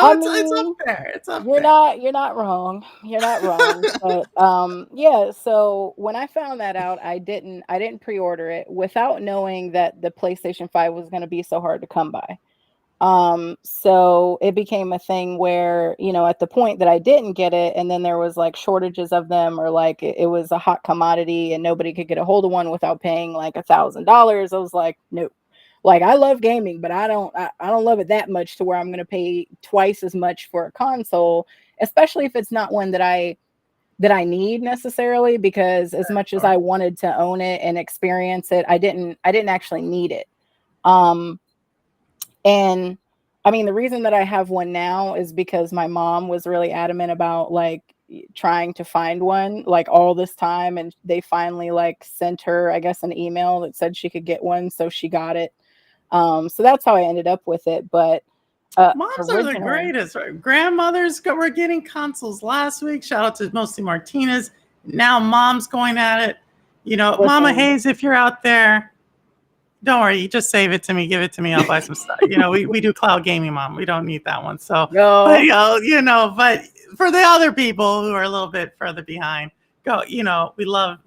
Speaker 1: up there. It's up there.
Speaker 2: You're not wrong. You're not wrong. But yeah, so when I found that out, I didn't pre-order it without knowing that the PlayStation 5 was going to be so hard to come by. So it became a thing where, at the point that I didn't get it, and then there was like shortages of them, or like it was a hot commodity and nobody could get a hold of one without paying like $1,000. I was like, no. Like, I love gaming, but I don't love it that much to where I'm going to pay twice as much for a console, especially if it's not one that I that I need necessarily, because as much as
Speaker 1: Sure.
Speaker 2: I wanted to own it and experience it, I didn't actually need it. Um, and I mean, the reason that I have one now is because my mom was really adamant about like trying to find one like all this time, and they finally like sent her, I guess, an email that said she could get one, so she got it. So that's how I ended up with it. But
Speaker 1: Moms are the
Speaker 2: originally,
Speaker 1: greatest. Right? Grandmothers were getting consoles last week. Shout out to Mostly Martinez. Now mom's going at it. You know, Mama
Speaker 2: listen,
Speaker 1: Haze, if you're out there, don't worry. Just save it to me. Give it to me. I'll buy some stuff. You know, we do cloud gaming, Mom. We don't need that one. So, but
Speaker 2: no.
Speaker 1: but for the other people who are a little bit further behind, go. You know, we love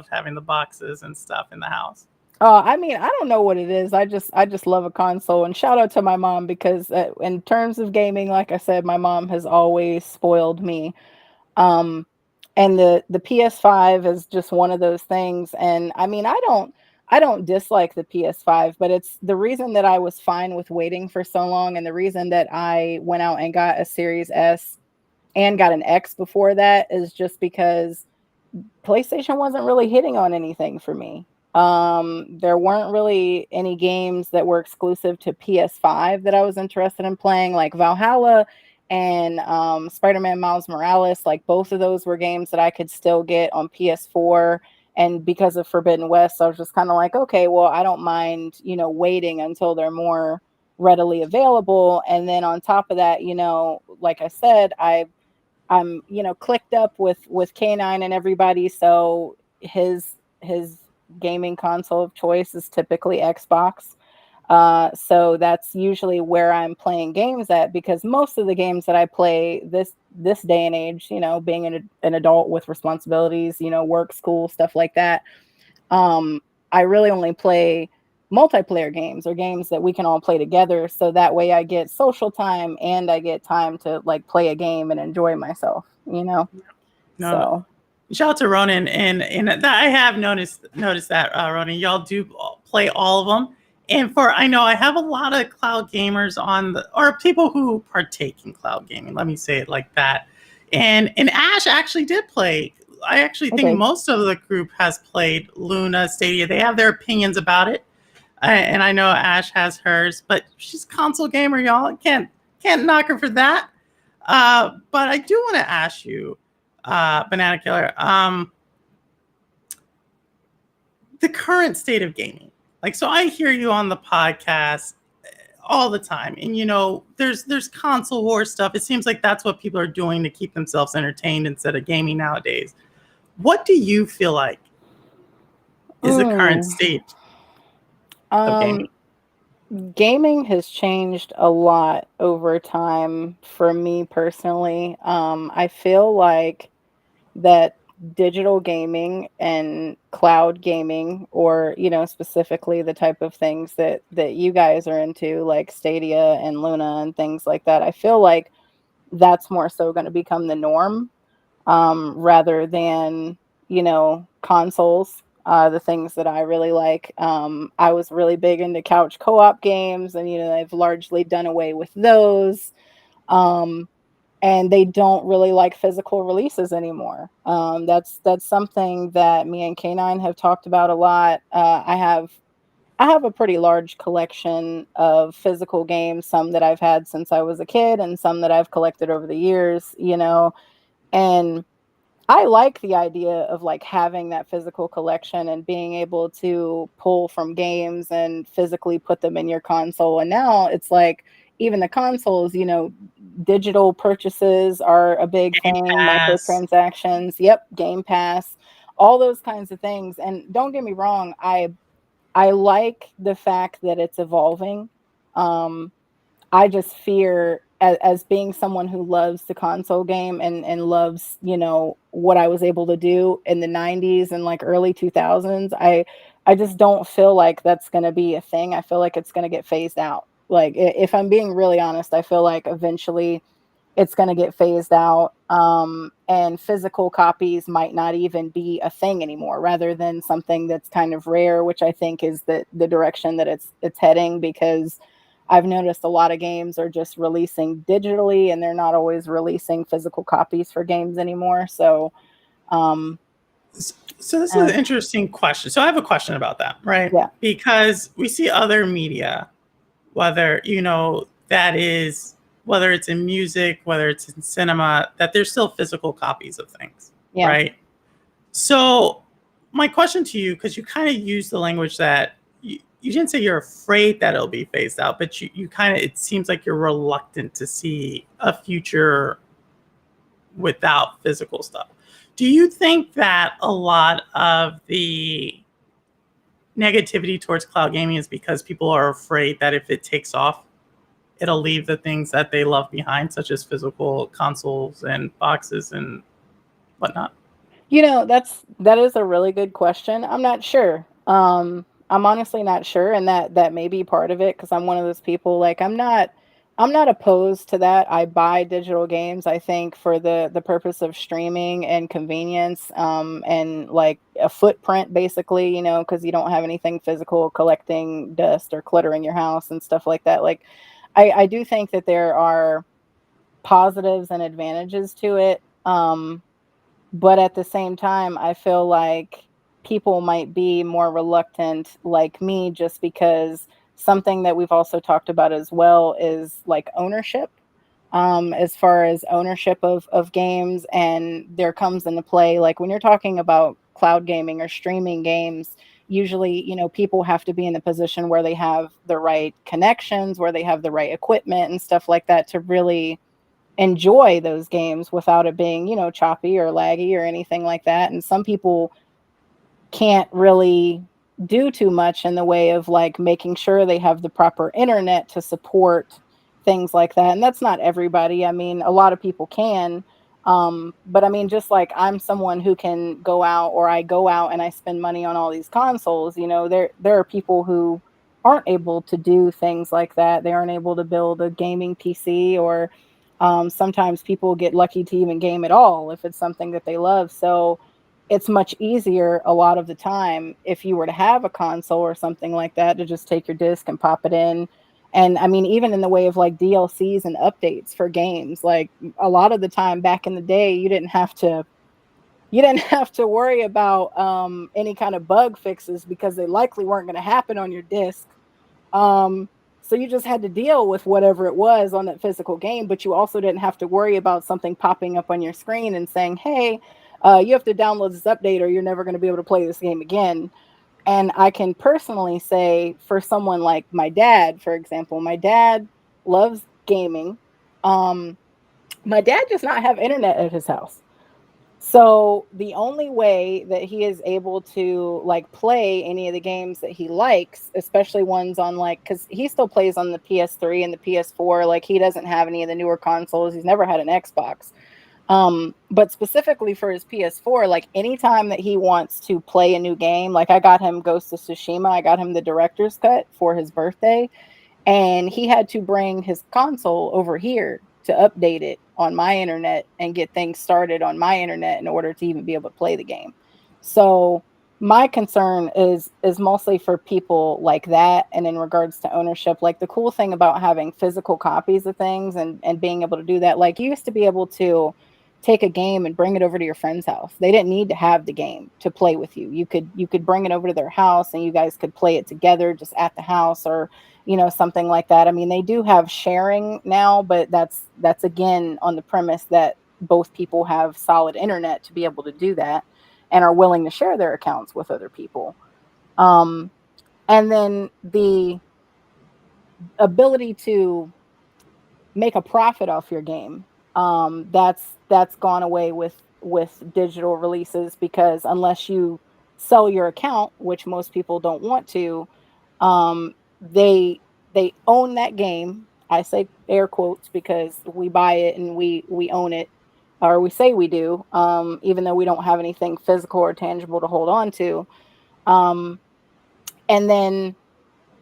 Speaker 1: having the boxes and stuff in the house.
Speaker 2: I mean, I don't know what it is. I just love a console, and shout out to my mom because in terms of gaming, like I said, my mom has always spoiled me. Um, and the PS5 is just one of those things. And I mean, I don't dislike the PS5, but it's the reason that I was fine with waiting for so long, and the reason that I went out and got a Series S and got an X before that is just because PlayStation wasn't really hitting on anything for me. There weren't really any games that were exclusive to PS5 that I was interested in playing, like Valhalla and Spider-Man Miles Morales. Like both of those were games that I could still get on PS4. And because of Forbidden West, I was just kind of like, okay, well, I don't mind, waiting until they're more readily available. And then on top of that, like I said, I'm clicked up with K9 and everybody, so his gaming console of choice is typically Xbox. So that's usually where I'm playing games at, because most of the games that I play this day and age, being an adult with responsibilities, work, school, stuff like that, um, I really only play multiplayer games, or games that we can all play together. So that way I get social time and I get time to like play a game and enjoy myself.
Speaker 1: No, no.
Speaker 2: So,
Speaker 1: Shout out to Ronan, and that I have noticed that Ronan, y'all do play all of them. And for I know I have a lot of cloud gamers on the, or people who partake in cloud gaming. Let me say it like that. And Ash actually did play. I actually think
Speaker 2: okay.
Speaker 1: most of the group has played Luna Stadia. They have their opinions about it, and I know Ash has hers. But she's a console gamer, y'all. Can't knock her for that. But I do want to ask you, Banana Killer, the current state of gaming. Like, so I hear you on the podcast all the time, and there's console war stuff. It seems like that's what people are doing to keep themselves entertained instead of gaming nowadays. What do you feel like is the current
Speaker 2: Mm,
Speaker 1: state of gaming?
Speaker 2: um, Gaming has changed a lot over time for me personally. I feel like that digital gaming and cloud gaming, or specifically the type of things that you guys are into, like Stadia and Luna and things like that, I feel like that's more so going to become the norm, rather than consoles. The things that I really like, I was really big into couch co-op games, and they've largely done away with those. um, and they don't really like physical releases anymore. That's something that me and K9 have talked about a lot. I have a pretty large collection of physical games, some that I've had since I was a kid, and some that I've collected over the years. And I like the idea of like having that physical collection and being able to pull from games and physically put them in your console. And now it's like even the consoles, digital purchases are a big
Speaker 1: Game
Speaker 2: thing,
Speaker 1: Pass.
Speaker 2: microtransactions, yep, Game Pass, all those kinds of things. And don't get me wrong, I like the fact that it's evolving. Um, I just fear, as being someone who loves the console game and loves, what I was able to do in the 90s and like early 2000s. I just don't feel like that's going to be a thing. I feel like it's going to get phased out. Like if I'm being really honest, I feel like eventually it's going to get phased out, and physical copies might not even be a thing anymore, rather than something that's kind of rare, which I think is the direction that it's heading, because I've noticed a lot of games are just releasing digitally and they're not always releasing physical copies for games anymore. So
Speaker 1: So this is an interesting question. So I have a question about that, right?
Speaker 2: Yeah.
Speaker 1: Because we see other media, whether whether it's in music, whether it's in cinema, that there's still physical copies of things,
Speaker 2: Yeah.
Speaker 1: right? So my question to you, because you kind of use the language that you didn't say you're afraid that it'll be phased out, but you kind of, it seems like you're reluctant to see a future without physical stuff. Do you think that a lot of the negativity towards cloud gaming is because people are afraid that if it takes off, it'll leave the things that they love behind, such as physical consoles and boxes and whatnot?
Speaker 2: That is a really good question. I'm not sure. I'm honestly not sure, and that may be part of it because I'm one of those people. Like I'm not opposed to that. I buy digital games, I think, for the purpose of streaming and convenience, and like a footprint, basically. Because you don't have anything physical collecting dust or cluttering your house and stuff like that. Like, I do think that there are positives and advantages to it. But at the same time, I feel like people might be more reluctant, like me, just because something that we've also talked about as well is like ownership. As far as ownership of games, and there comes into play, like when you're talking about cloud gaming or streaming games, usually, people have to be in the position where they have the right connections, where they have the right equipment and stuff like that to really enjoy those games without it being, choppy or laggy or anything like that. And some people can't really do too much in the way of like making sure they have the proper internet to support things like that. And that's not everybody. I mean, a lot of people can. But I mean, just like I'm someone who can go out, or I go out and I spend money on all these consoles, there are people who aren't able to do things like that. They aren't able to build a gaming PC, or sometimes people get lucky to even game at all if it's something that they love. So it's much easier a lot of the time if you were to have a console or something like that to just take your disc and pop it in. And I mean, even in the way of like DLCs and updates for games, like a lot of the time back in the day, you didn't have to worry about any kind of bug fixes because they likely weren't going to happen on your disc. Um, so you just had to deal with whatever it was on that physical game, but you also didn't have to worry about something popping up on your screen and saying, "Hey, you have to download this update, or you're never going to be able to play this game again." And I can personally say, for someone like my dad, for example, my dad loves gaming. Um, my dad does not have internet at his house. So the only way that he is able to like play any of the games that he likes, especially ones on like, because he still plays on the PS3 and the PS4, like he doesn't have any of the newer consoles. He's never had an Xbox. But specifically for his PS4, like anytime that he wants to play a new game, like I got him Ghost of Tsushima, I got him the director's cut for his birthday, and he had to bring his console over here to update it on my internet and get things started on my internet in order to even be able to play the game. So my concern is mostly for people like that. And in regards to ownership, like the cool thing about having physical copies of things and being able to do that, like you used to be able to take a game and bring it over to your friend's house. They didn't need to have the game to play with you. You could bring it over to their house and you guys could play it together just at the house, or something like that. I mean, they do have sharing now, but that's again on the premise that both people have solid internet to be able to do that and are willing to share their accounts with other people. Um, and then the ability to make a profit off your game, that's gone away with digital releases, because unless you sell your account, which most people don't want to, um, they own that game. I say air quotes because we buy it and we own it, or we say we do, even though we don't have anything physical or tangible to hold on to. Um, and then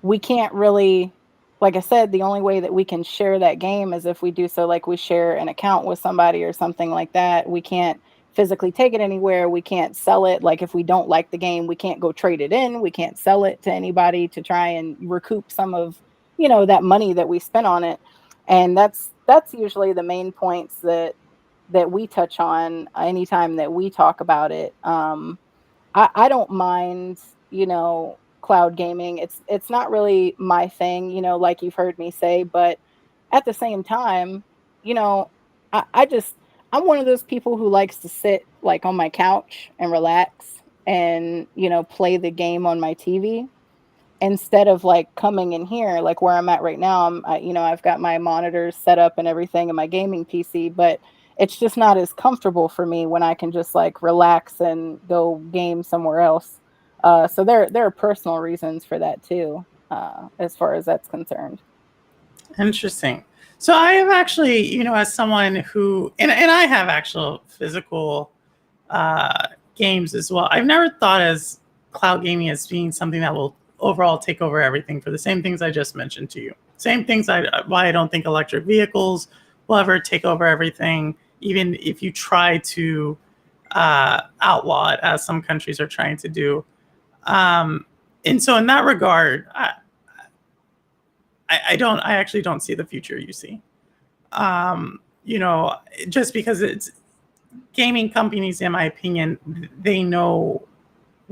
Speaker 2: we can't really, like I said, the only way that we can share that game is if we do so, like we share an account with somebody or something like that. We can't physically take it anywhere. We can't sell it. Like if we don't like the game, we can't go trade it in. We can't sell it to anybody to try and recoup some of, that money that we spent on it. And that's usually the main points that that we touch on anytime that we talk about it. I don't mind, cloud gaming. It's not really my thing, like you've heard me say, but at the same time, you know, I just I'm one of those people who likes to sit like on my couch and relax and, play the game on my TV instead of like coming in here like where I'm at right now. I've got my monitors set up and everything in my gaming PC, but it's just not as comfortable for me when I can just like relax and go game somewhere else. So there are personal reasons for that too, as far as that's concerned.
Speaker 1: Interesting. So I have actually, as someone who, and I have actual physical games as well. I've never thought as cloud gaming as being something that will overall take over everything for the same things I just mentioned to you. Same things why I don't think electric vehicles will ever take over everything, even if you try to outlaw it, as some countries are trying to do. And so in that regard, I actually don't see the future you see. You know, just because it's gaming companies, in my opinion, they know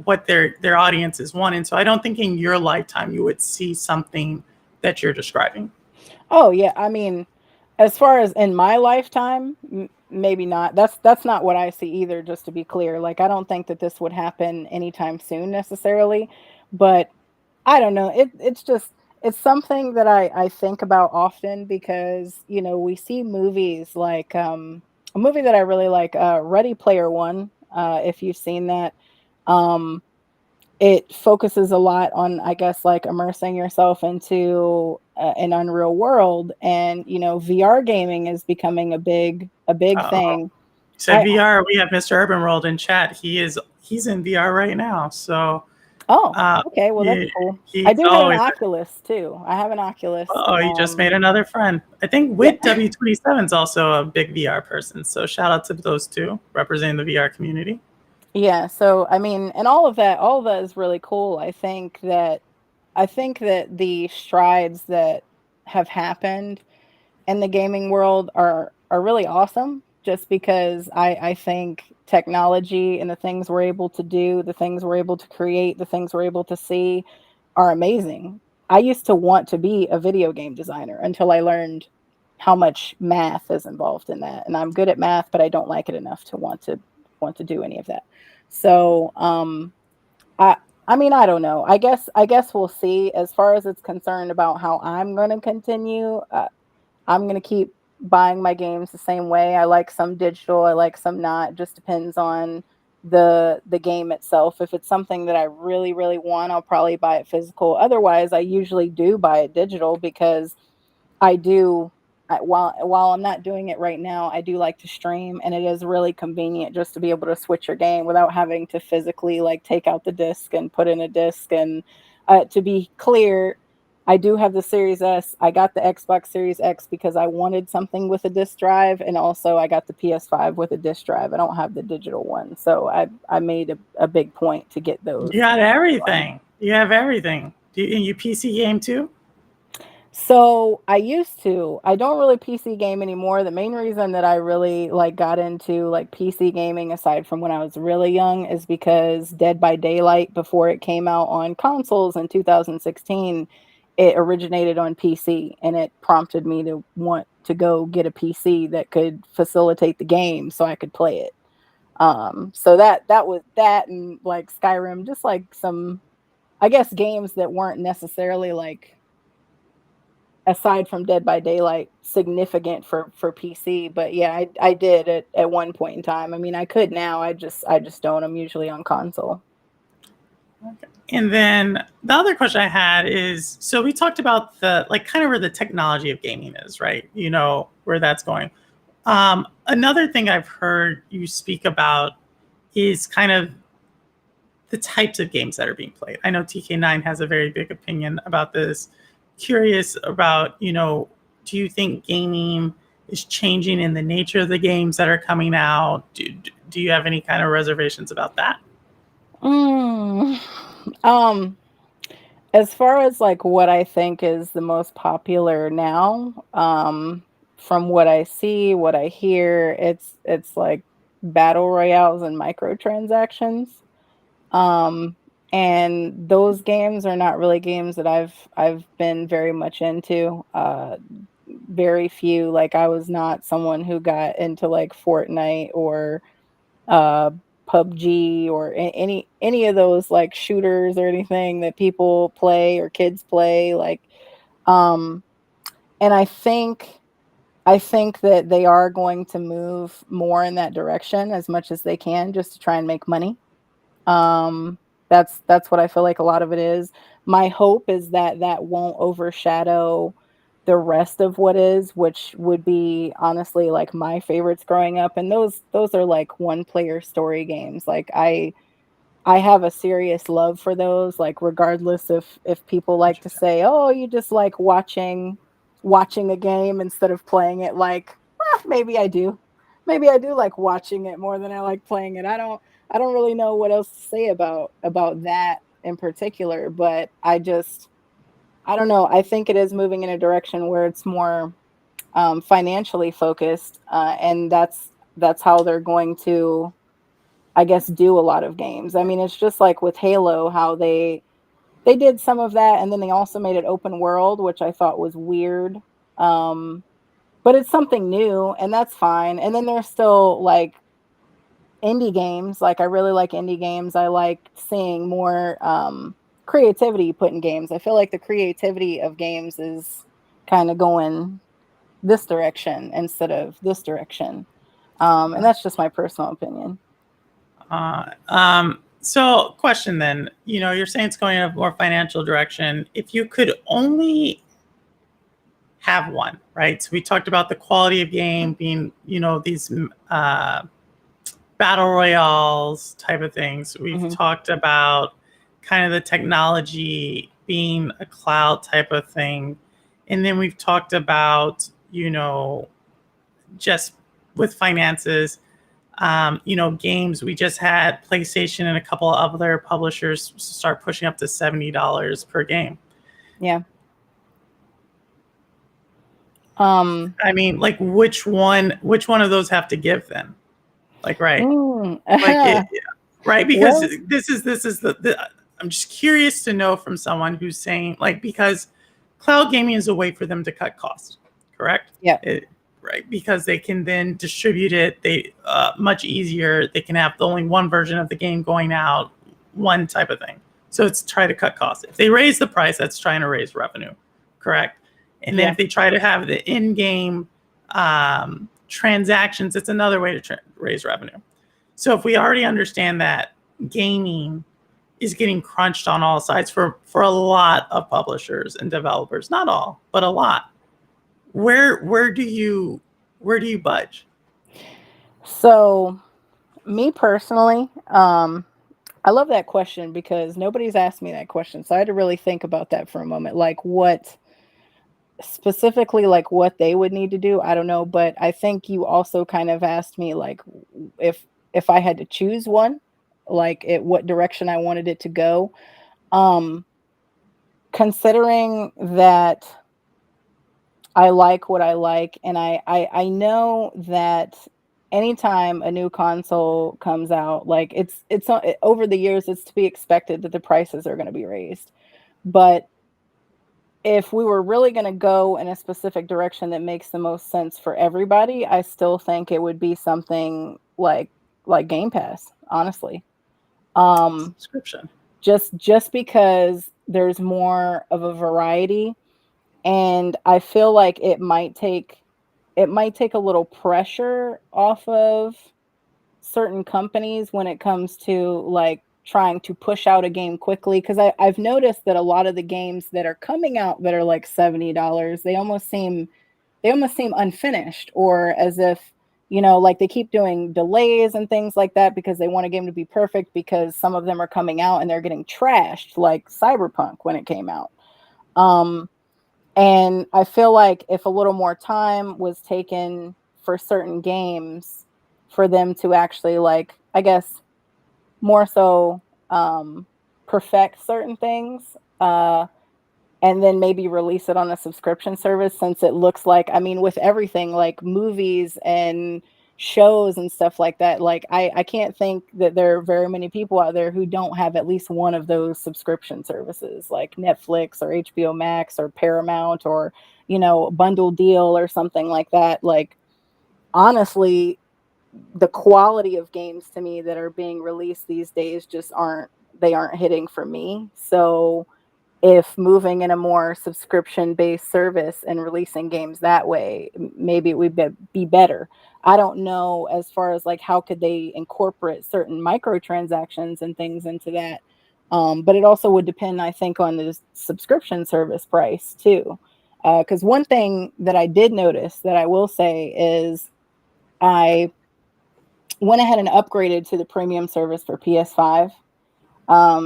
Speaker 1: what their audiences want, and so I don't think in your lifetime you would see something that you're describing.
Speaker 2: Oh yeah, I mean, as far as in my lifetime, maybe not. That's not what I see either. Just to be clear, like I don't think that this would happen anytime soon necessarily, but I don't know. It's something that I think about often because we see movies like a movie that I really like, Ready Player One. If you've seen that, um, it focuses a lot on, I guess, like immersing yourself into an unreal world, and VR gaming is becoming a big
Speaker 1: Oh,
Speaker 2: thing.
Speaker 1: said
Speaker 2: I
Speaker 1: VR. We have Mr. Urban World in chat. He's in VR right now. So
Speaker 2: Oh,
Speaker 1: uh,
Speaker 2: okay, well that's cool. I
Speaker 1: he's
Speaker 2: do have an
Speaker 1: always.
Speaker 2: Oculus too. I have an Oculus.
Speaker 1: Oh, you just made another friend. I think
Speaker 2: Yeah.
Speaker 1: Wit W27 is also a big VR person. So shout out to those two representing the VR community.
Speaker 2: Yeah, so I mean, and all of that is really cool. I think that the strides that have happened in the gaming world are really awesome, just because I think technology and the things we're able to do, the things we're able to create, the things we're able to see are amazing. I used to want to be a video game designer until I learned how much math is involved in that. And I'm good at math, but I don't like it enough to want to do any of that. So, I I mean, I don't know. I guess we'll see. As far as it's concerned about how I'm going to continue, I'm gonna keep buying my games the same way. I like some digital, I like some not. It just depends on the game itself. If it's something that I really, really want, I'll probably buy it physical. Otherwise, I usually do buy it digital because I do. While I'm not doing it right now, I do like to stream, and it is really convenient just to be able to switch your game without having to physically like take out the disc and put in a disc. And to be clear, I do have the Series S. I got the Xbox Series X because I wanted something with a disc drive, and also I got the PS5 with a disc drive. I don't have the digital one, so I made a big point to get those.
Speaker 1: You got everything. You have everything. And you PC game too?
Speaker 2: So I used to. I don't really PC game anymore. The main reason that I really like got into like PC gaming aside from when I was really young is because Dead by Daylight, before it came out on consoles in 2016, it originated on PC, and it prompted me to want to go get a PC that could facilitate the game so I could play it. So that was that, and like Skyrim, just like some, I guess, games that weren't necessarily like, aside from Dead by Daylight, significant for PC. But yeah, I did at one point in time. I mean, I could now. I just don't. I'm usually on console.
Speaker 1: Okay. And then the other question I had is, so we talked about the like kind of where the technology of gaming is, right? You know, where that's going. Another thing I've heard you speak about is kind of the types of games that are being played. I know TK9 has a very big opinion about this. Curious about, do you think gaming is changing in the nature of the games that are coming out? Do you have any kind of reservations about that?
Speaker 2: Mm. Um, as far as like what I think is the most popular now, from what I see, what I hear, it's like battle royales and microtransactions. Um, and those games are not really games that I've been very much into. Very few. Like I was not someone who got into like Fortnite or uh PUBG or any of those like shooters or anything that people play or kids play. Like um and I think that they are going to move more in that direction as much as they can just to try and make money. Um, that's what I feel like a lot of it is. My hope is that that won't overshadow the rest of what is, which would be honestly like my favorites growing up. And those are like one player story games. Like I have a serious love for those, like regardless if people like to say, "Oh, you just like watching a game instead of playing it." Like, well, maybe I do. Maybe I do like watching it more than I like playing it. I don't really know what else to say about that in particular, but I don't know. I think it is moving in a direction where it's more financially focused, and that's how they're going to, I guess, do a lot of games. I mean, it's just like with Halo, how they did some of that, and then they also made it open world, which I thought was weird. Um, but it's something new, and that's fine. And then there's still like indie games. Like I really like indie games. I like seeing more creativity put in games. I feel like the creativity of games is kind of going this direction instead of this direction. And that's just my personal opinion.
Speaker 1: So question then, you're saying it's going in a more financial direction. If you could only have one, right? So we talked about the quality of game being, these battle royales type of things. We've
Speaker 2: Mm-hmm.
Speaker 1: talked about kind of the technology being a cloud type of thing. And then we've talked about, just with finances, games. We just had PlayStation and a couple of other publishers start pushing up to $70 per game.
Speaker 2: Yeah. Um,
Speaker 1: I mean, like which one of those have to give then? Like, right. Like it, right? Because
Speaker 2: well,
Speaker 1: this is the I'm just curious to know from someone who's saying, like, because cloud gaming is a way for them to cut costs, correct?
Speaker 2: yeah,
Speaker 1: Right, because they can then distribute it they much easier. They can have only one version of the game going out, one type of thing. So it's try to cut costs. If they raise the price, that's trying to raise revenue, correct? And then
Speaker 2: yeah.
Speaker 1: if they try to have the in-game transactions, it's another way to raise revenue. So if we already understand that gaming is getting crunched on all sides for a lot of publishers and developers, not all, but a lot. Where do you budge?
Speaker 2: So, me personally, I love that question because nobody's asked me that question. So I had to really think about that for a moment. Like what specifically, like what they would need to do, I don't know, but I think you also kind of asked me like if I had to choose one, like what direction I wanted it to go. Um Considering that I like what I like, and I know that anytime a new console comes out, like over the years, it's to be expected that the prices are going to be raised. But if we were really going to go in a specific direction that makes the most sense for everybody, I still think it would be something like Game Pass, honestly. Um,
Speaker 1: Subscription.
Speaker 2: just because there's more of a variety, and I feel like it might take a little pressure off of certain companies when it comes to like trying to push out a game quickly, because I've noticed that a lot of the games that are coming out that are like $70, they almost seem unfinished, or as if, like they keep doing delays and things like that because they want a game to be perfect, because some of them are coming out and they're getting trashed, like Cyberpunk when it came out. um and I feel like if a little more time was taken for certain games for them to actually, like, I guess, more so perfect certain things, and then maybe release it on a subscription service, since it looks like, I mean, with everything like movies and shows and stuff like that, like I can't think that there are very many people out there who don't have at least one of those subscription services like Netflix or HBO Max or Paramount, or, you know, bundle deal or something like that. Like, honestly, the quality of games to me that are being released these days just aren't hitting for me. So if moving in a more subscription based service and releasing games that way, maybe it would be better. I don't know, as far as like how could they incorporate certain microtransactions and things into that. But it also would depend, I think, on the subscription service price too. Because one thing that I did notice that I will say is I went ahead and upgraded to the premium service for PS5.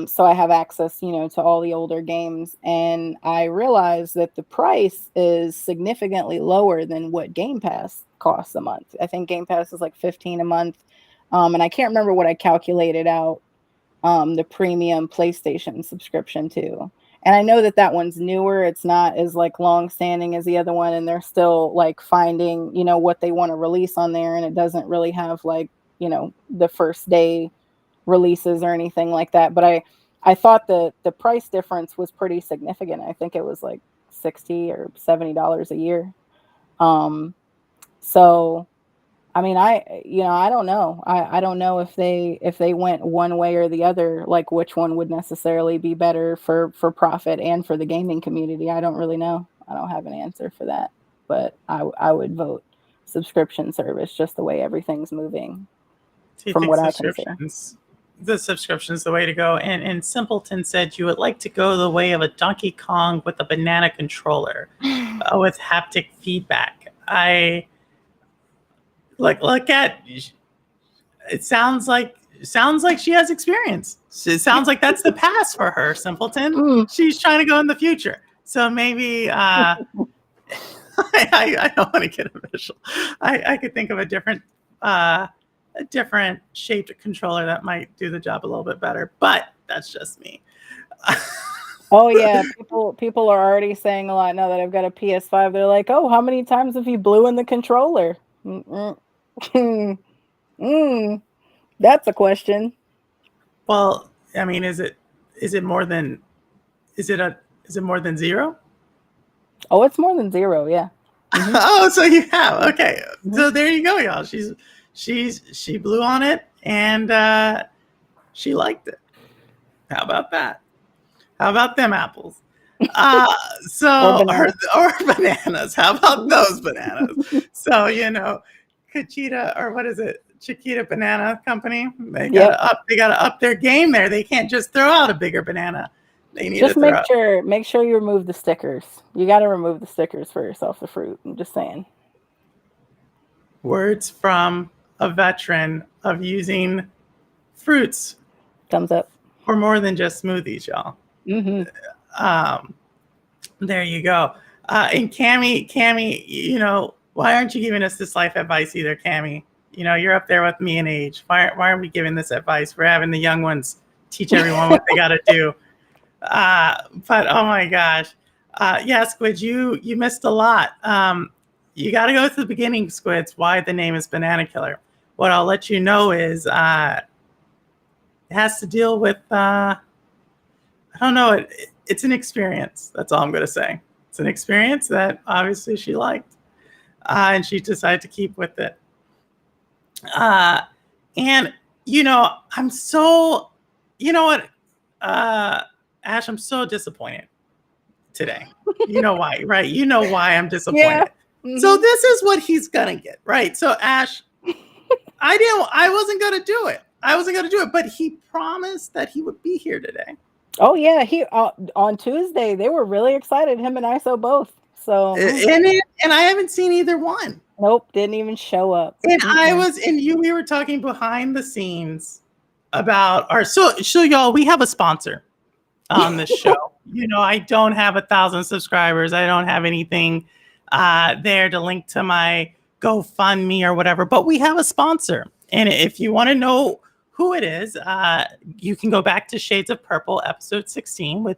Speaker 2: So I have access, you know, to all the older games, and I realized that the price is significantly lower than what Game Pass costs a month. I think Game Pass is like 15 a month. And I can't remember what I calculated out the premium PlayStation subscription to. And I know that that one's newer. It's not as like long standing as the other one, and they're still like finding, you know, what they want to release on there, and it doesn't really have like, you know, the first day releases or anything like that. But I thought the price difference was pretty significant. I think it was like $60 or $70 a year. So I mean, I don't know. I don't know if they went one way or the other, like which one would necessarily be better for profit and for the gaming community. I don't really know. I don't have an answer for that, but I would vote subscription service, just the way everything's moving.
Speaker 1: Do you
Speaker 2: From
Speaker 1: think
Speaker 2: what I can see.
Speaker 1: the subscription's the way to go? And Simpleton said you would like to go the way of a Donkey Kong with a banana controller with haptic feedback. I look at it. Sounds like she has experience. It sounds like that's the past for her, Simpleton. She's trying to go in the future. So maybe I don't want to get official. I could think of a different shaped controller that might do the job a little bit better, but that's just me.
Speaker 2: Oh yeah, people are already saying a lot now that I've got a PS5. They're like, "Oh, how many times have you blew in the controller?" That's a question.
Speaker 1: Well, I mean, is it more than zero?
Speaker 2: Oh, it's more than zero, yeah.
Speaker 1: Mm-hmm. Oh, so you have. Okay. Mm-hmm. So there you go, y'all. She blew on it, and she liked it. How about that? How about them apples? So or bananas. How about those bananas? So, you know, Chiquita, or what is it? Chiquita Banana Company. They gotta up their game there. They can't just throw out a bigger banana. They need
Speaker 2: just make sure you remove the stickers. You got to remove the stickers for yourself, the fruit. I'm just saying.
Speaker 1: Words from a veteran of using fruits.
Speaker 2: Thumbs up.
Speaker 1: For more than just smoothies, y'all.
Speaker 2: Mm-hmm.
Speaker 1: There you go. And Cammie, you know, why aren't you giving us this life advice either, Cammie? You know, you're up there with me in age. Why aren't we giving this advice? We're having the young ones teach everyone what they got to do. But oh my gosh. Yeah, Squid, you missed a lot. You got to go to the beginning, Squids, why the name is Banana Killer. What I'll let you know is it has to deal with, I don't know, it's an experience. That's all I'm going to say. It's an experience that obviously she liked, and she decided to keep with it. And, you know, you know what, Ash, I'm so disappointed today. You know why, right? You know why I'm disappointed. Yeah. Mm-hmm. So this is what he's going to get, right? So Ash, I wasn't going to do it. But he promised that he would be here today.
Speaker 2: Oh yeah, he on Tuesday they were really excited. Him and ISO both. So
Speaker 1: and I haven't seen either one.
Speaker 2: Nope, didn't even show up.
Speaker 1: And we were talking behind the scenes about so y'all, we have a sponsor on this show. You know, I don't have 1,000 subscribers. I don't have anything there to link to my GoFundMe or whatever, but we have a sponsor. And if you want to know who it is, you can go back to Shades of Purple, episode 16 with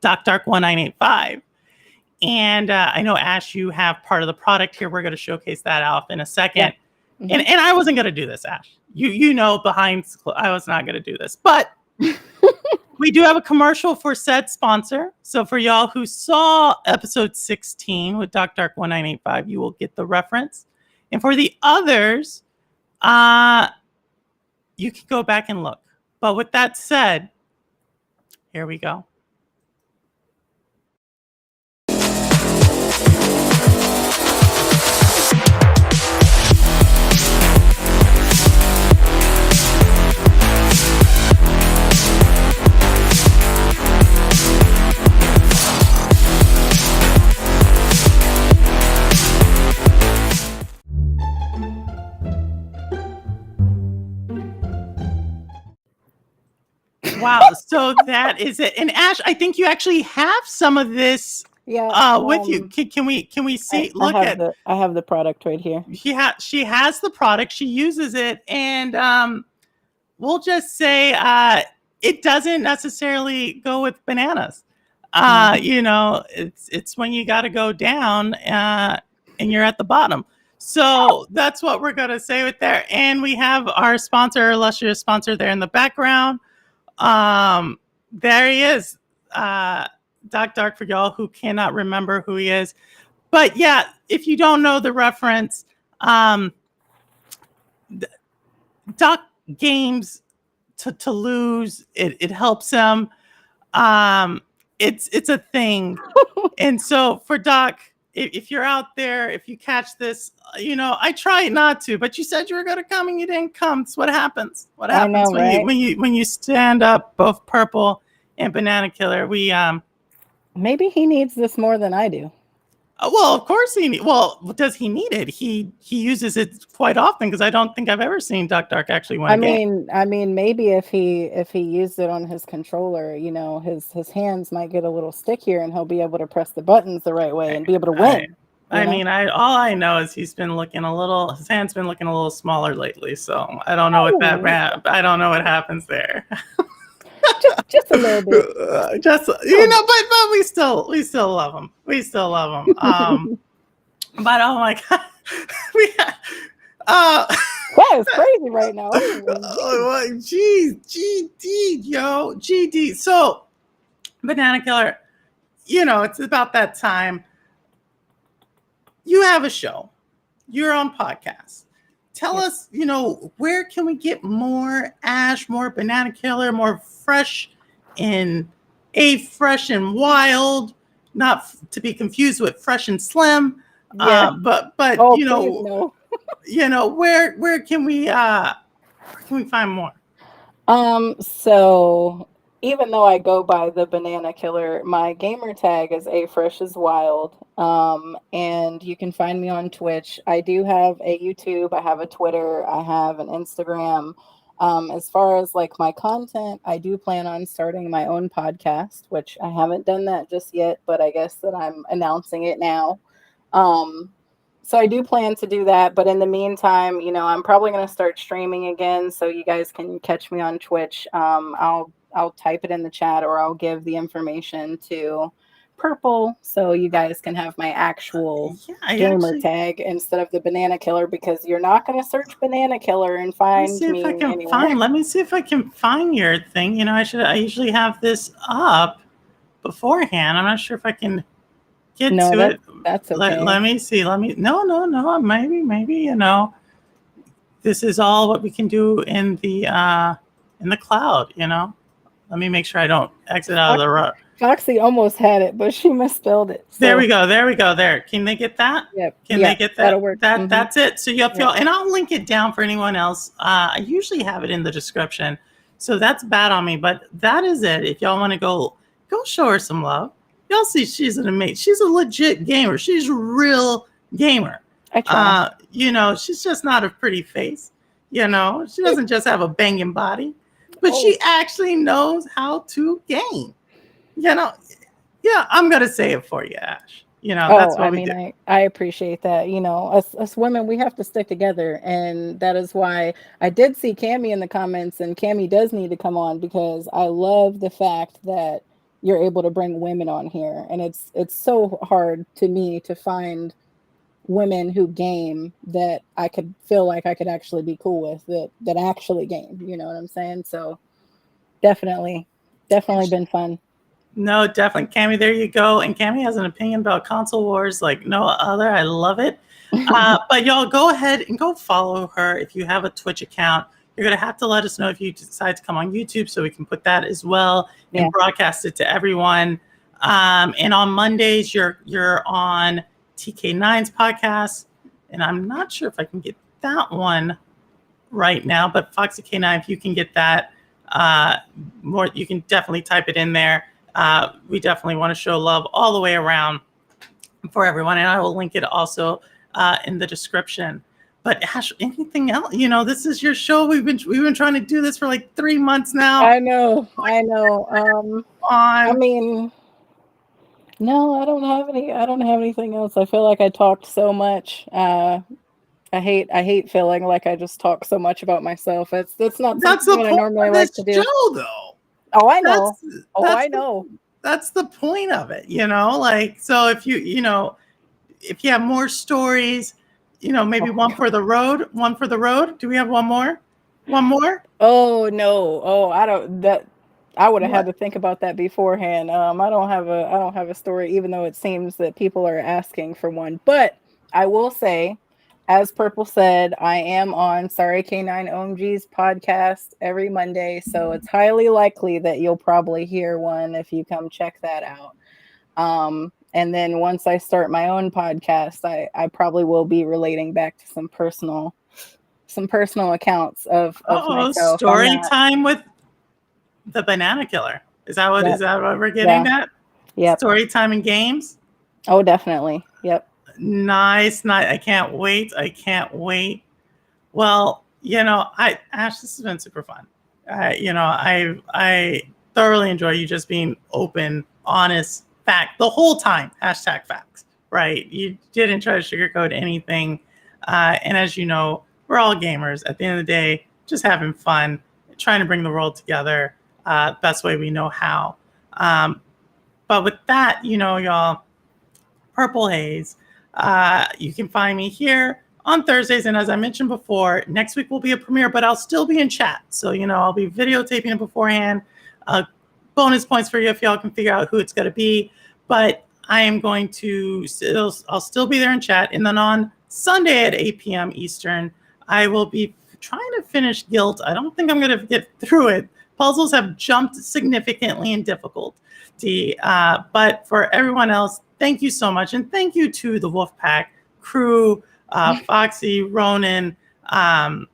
Speaker 1: DocDark1985. And I know, Ash, you have part of the product here. We're going to showcase that off in a second. Yeah. And I wasn't going to do this, Ash. You know, I was not going to do this. But we do have a commercial for said sponsor. So for y'all who saw episode 16 with DocDark1985, you will get the reference. And for the others, you can go back and look. But with that said, here we go. Wow, so that is it. And Ash, I think you actually have some of this with you. Can we see?
Speaker 2: I have the product right here.
Speaker 1: She has the product. She uses it, and we'll just say it doesn't necessarily go with bananas. You know, it's when you got to go down and you're at the bottom. So that's what we're going to say with there. And we have our sponsor, illustrious sponsor, there in the background. There he is, Doc Dark, for y'all who cannot remember who he is. But yeah, if you don't know the reference, Doc games to lose. It helps him. It's a thing. And so for Doc, if you're out there, if you catch this, you know, I try not to, but you said you were going to come and you didn't come. It's what happens. What happens when you stand up, both Purple and Banana Killer?
Speaker 2: Maybe he needs this more than I do.
Speaker 1: Well, of course does he need it? He uses it quite often, because I don't think I've ever seen Doc Dark actually win a game.
Speaker 2: I mean, maybe if he used it on his controller, you know, his hands might get a little stickier, and he'll be able to press the buttons the right way and be able to win.
Speaker 1: I mean, all I know is his hand's been looking a little smaller lately, so I don't know I don't know what happens there.
Speaker 2: just a little bit.
Speaker 1: You know, but we still love him. We still love him. But oh my God,
Speaker 2: wow, it's crazy right now. GD.
Speaker 1: So, Banana Killer, you know, it's about that time. You have a show. You're on podcasts. Tell us, you know, where can we get more Ash, more Banana Killer, more fresh and wild, not to be confused with fresh and slim.
Speaker 2: Yeah.
Speaker 1: But you know,
Speaker 2: no.
Speaker 1: You know, where can we find more?
Speaker 2: So even though I go by the Banana Killer, my gamer tag is afreshaswild. And you can find me on Twitch. I do have a YouTube, I have a Twitter, I have an Instagram. As far as like my content, I do plan on starting my own podcast, which I haven't done that just yet, but I guess that I'm announcing it now. So I do plan to do that, but in the meantime, you know, I'm probably going to start streaming again, so you guys can catch me on Twitch. I'll type it in the chat, or I'll give the information to Purple, so you guys can have my actual gamer tag instead of the Banana Killer, because you're not going to search Banana Killer and find me anywhere.
Speaker 1: Let me see if I can find your thing. You know, I usually have this up beforehand. I'm not sure if I can get to it.
Speaker 2: That's okay.
Speaker 1: Let me see. No. Maybe, you know, this is all what we can do in the cloud, you know. Let me make sure I don't exit out of the rut.
Speaker 2: Foxy almost had it, but she misspelled it. So.
Speaker 1: There we go. There. Can they get that?
Speaker 2: Yep.
Speaker 1: Can they get that?
Speaker 2: That'll work.
Speaker 1: That's it. So and I'll link it down for anyone else. I usually have it in the description, so that's bad on me. But that is it. If y'all want to go show her some love. Y'all see, she's a legit gamer. She's a real gamer.
Speaker 2: I try.
Speaker 1: You know, she's just not a pretty face. You know, she doesn't just have a banging body, but she actually knows how to game. You know, yeah, I'm gonna say it for you, Ash. You know, that's what we do.
Speaker 2: I appreciate that. You know, us women, we have to stick together, and that is why I did see Cammie in the comments, and Cammie does need to come on, because I love the fact that you're able to bring women on here, and it's so hard to me to find women who game that I could feel like I could actually be cool with, that actually game. You know what I'm saying? So definitely been fun.
Speaker 1: No, definitely. Cammy, there you go. And Cammy has an opinion about console wars like no other. I love it. But y'all go ahead and go follow her. If you have a Twitch account, you're going to have to let us know if you decide to come on YouTube so we can put that as well and broadcast it to everyone. And on Mondays, you're on TK9's podcast. And I'm not sure if I can get that one right now, but Foxy K9, if you can get that, you can definitely type it in there. We definitely want to show love all the way around for everyone, and I will link it also in the description. But Ash, anything else? You know, this is your show. We've been trying to do this for like 3 months now.
Speaker 2: I know. I mean, no, I don't have anything else. I feel like I talked so much. I hate feeling like I just talk so much about myself. That's not something I normally like to do.
Speaker 1: Show, though.
Speaker 2: Oh, I know. I know.
Speaker 1: That's the point of it, you know. Like, so if you have more stories, maybe one for the road. Do we have one more? One more?
Speaker 2: Oh no. Oh, I don't. That I would have had to think about that beforehand. I don't have a story, even though it seems that people are asking for one. But I will say, as Purple said, I am on Sorry K9 OMG's podcast every Monday, so it's highly likely that you'll probably hear one if you come check that out. And then once I start my own podcast, I probably will be relating back to some personal accounts of myself.
Speaker 1: Story time with the Banana Killer. Is that what we're getting at?
Speaker 2: Yeah.
Speaker 1: Story time and games?
Speaker 2: Oh, definitely. Yep.
Speaker 1: Nice. I can't wait. Well, Ash, this has been super fun. I thoroughly enjoy you just being open, honest, fact the whole time. Hashtag facts, right? You didn't try to sugarcoat anything. And as you know, we're all gamers. At the end of the day, just having fun, trying to bring the world together best way we know how. But with that, y'all, Purple Haze. You can find me here on Thursdays. And as I mentioned before, next week will be a premiere, but I'll still be in chat. So, I'll be videotaping it beforehand. Bonus points for you if y'all can figure out who it's going to be. But I am going to, I'll still be there in chat. And then on Sunday at 8 p.m. Eastern, I will be trying to finish Guilt. I don't think I'm going to get through it. Puzzles have jumped significantly in difficulty. But for everyone else, thank you so much. And thank you to the Wolfpack crew, Foxy, Ronan, AV,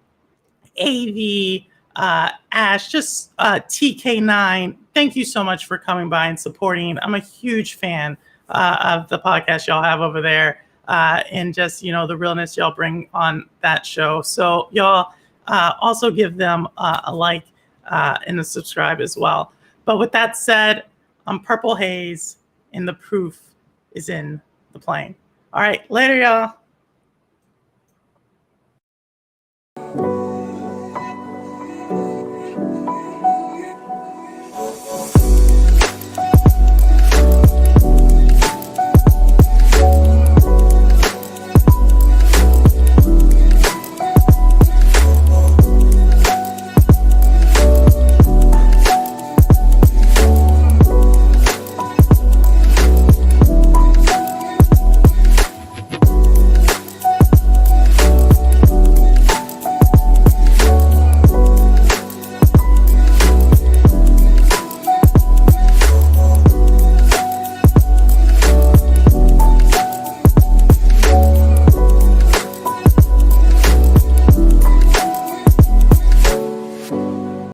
Speaker 1: Ash, just TK9. Thank you so much for coming by and supporting. I'm a huge fan of the podcast y'all have over there and just, the realness y'all bring on that show. So y'all also give them a like and a subscribe as well. But with that said, I'm Purple Haze, and the proof is in the playing. All right, later, y'all.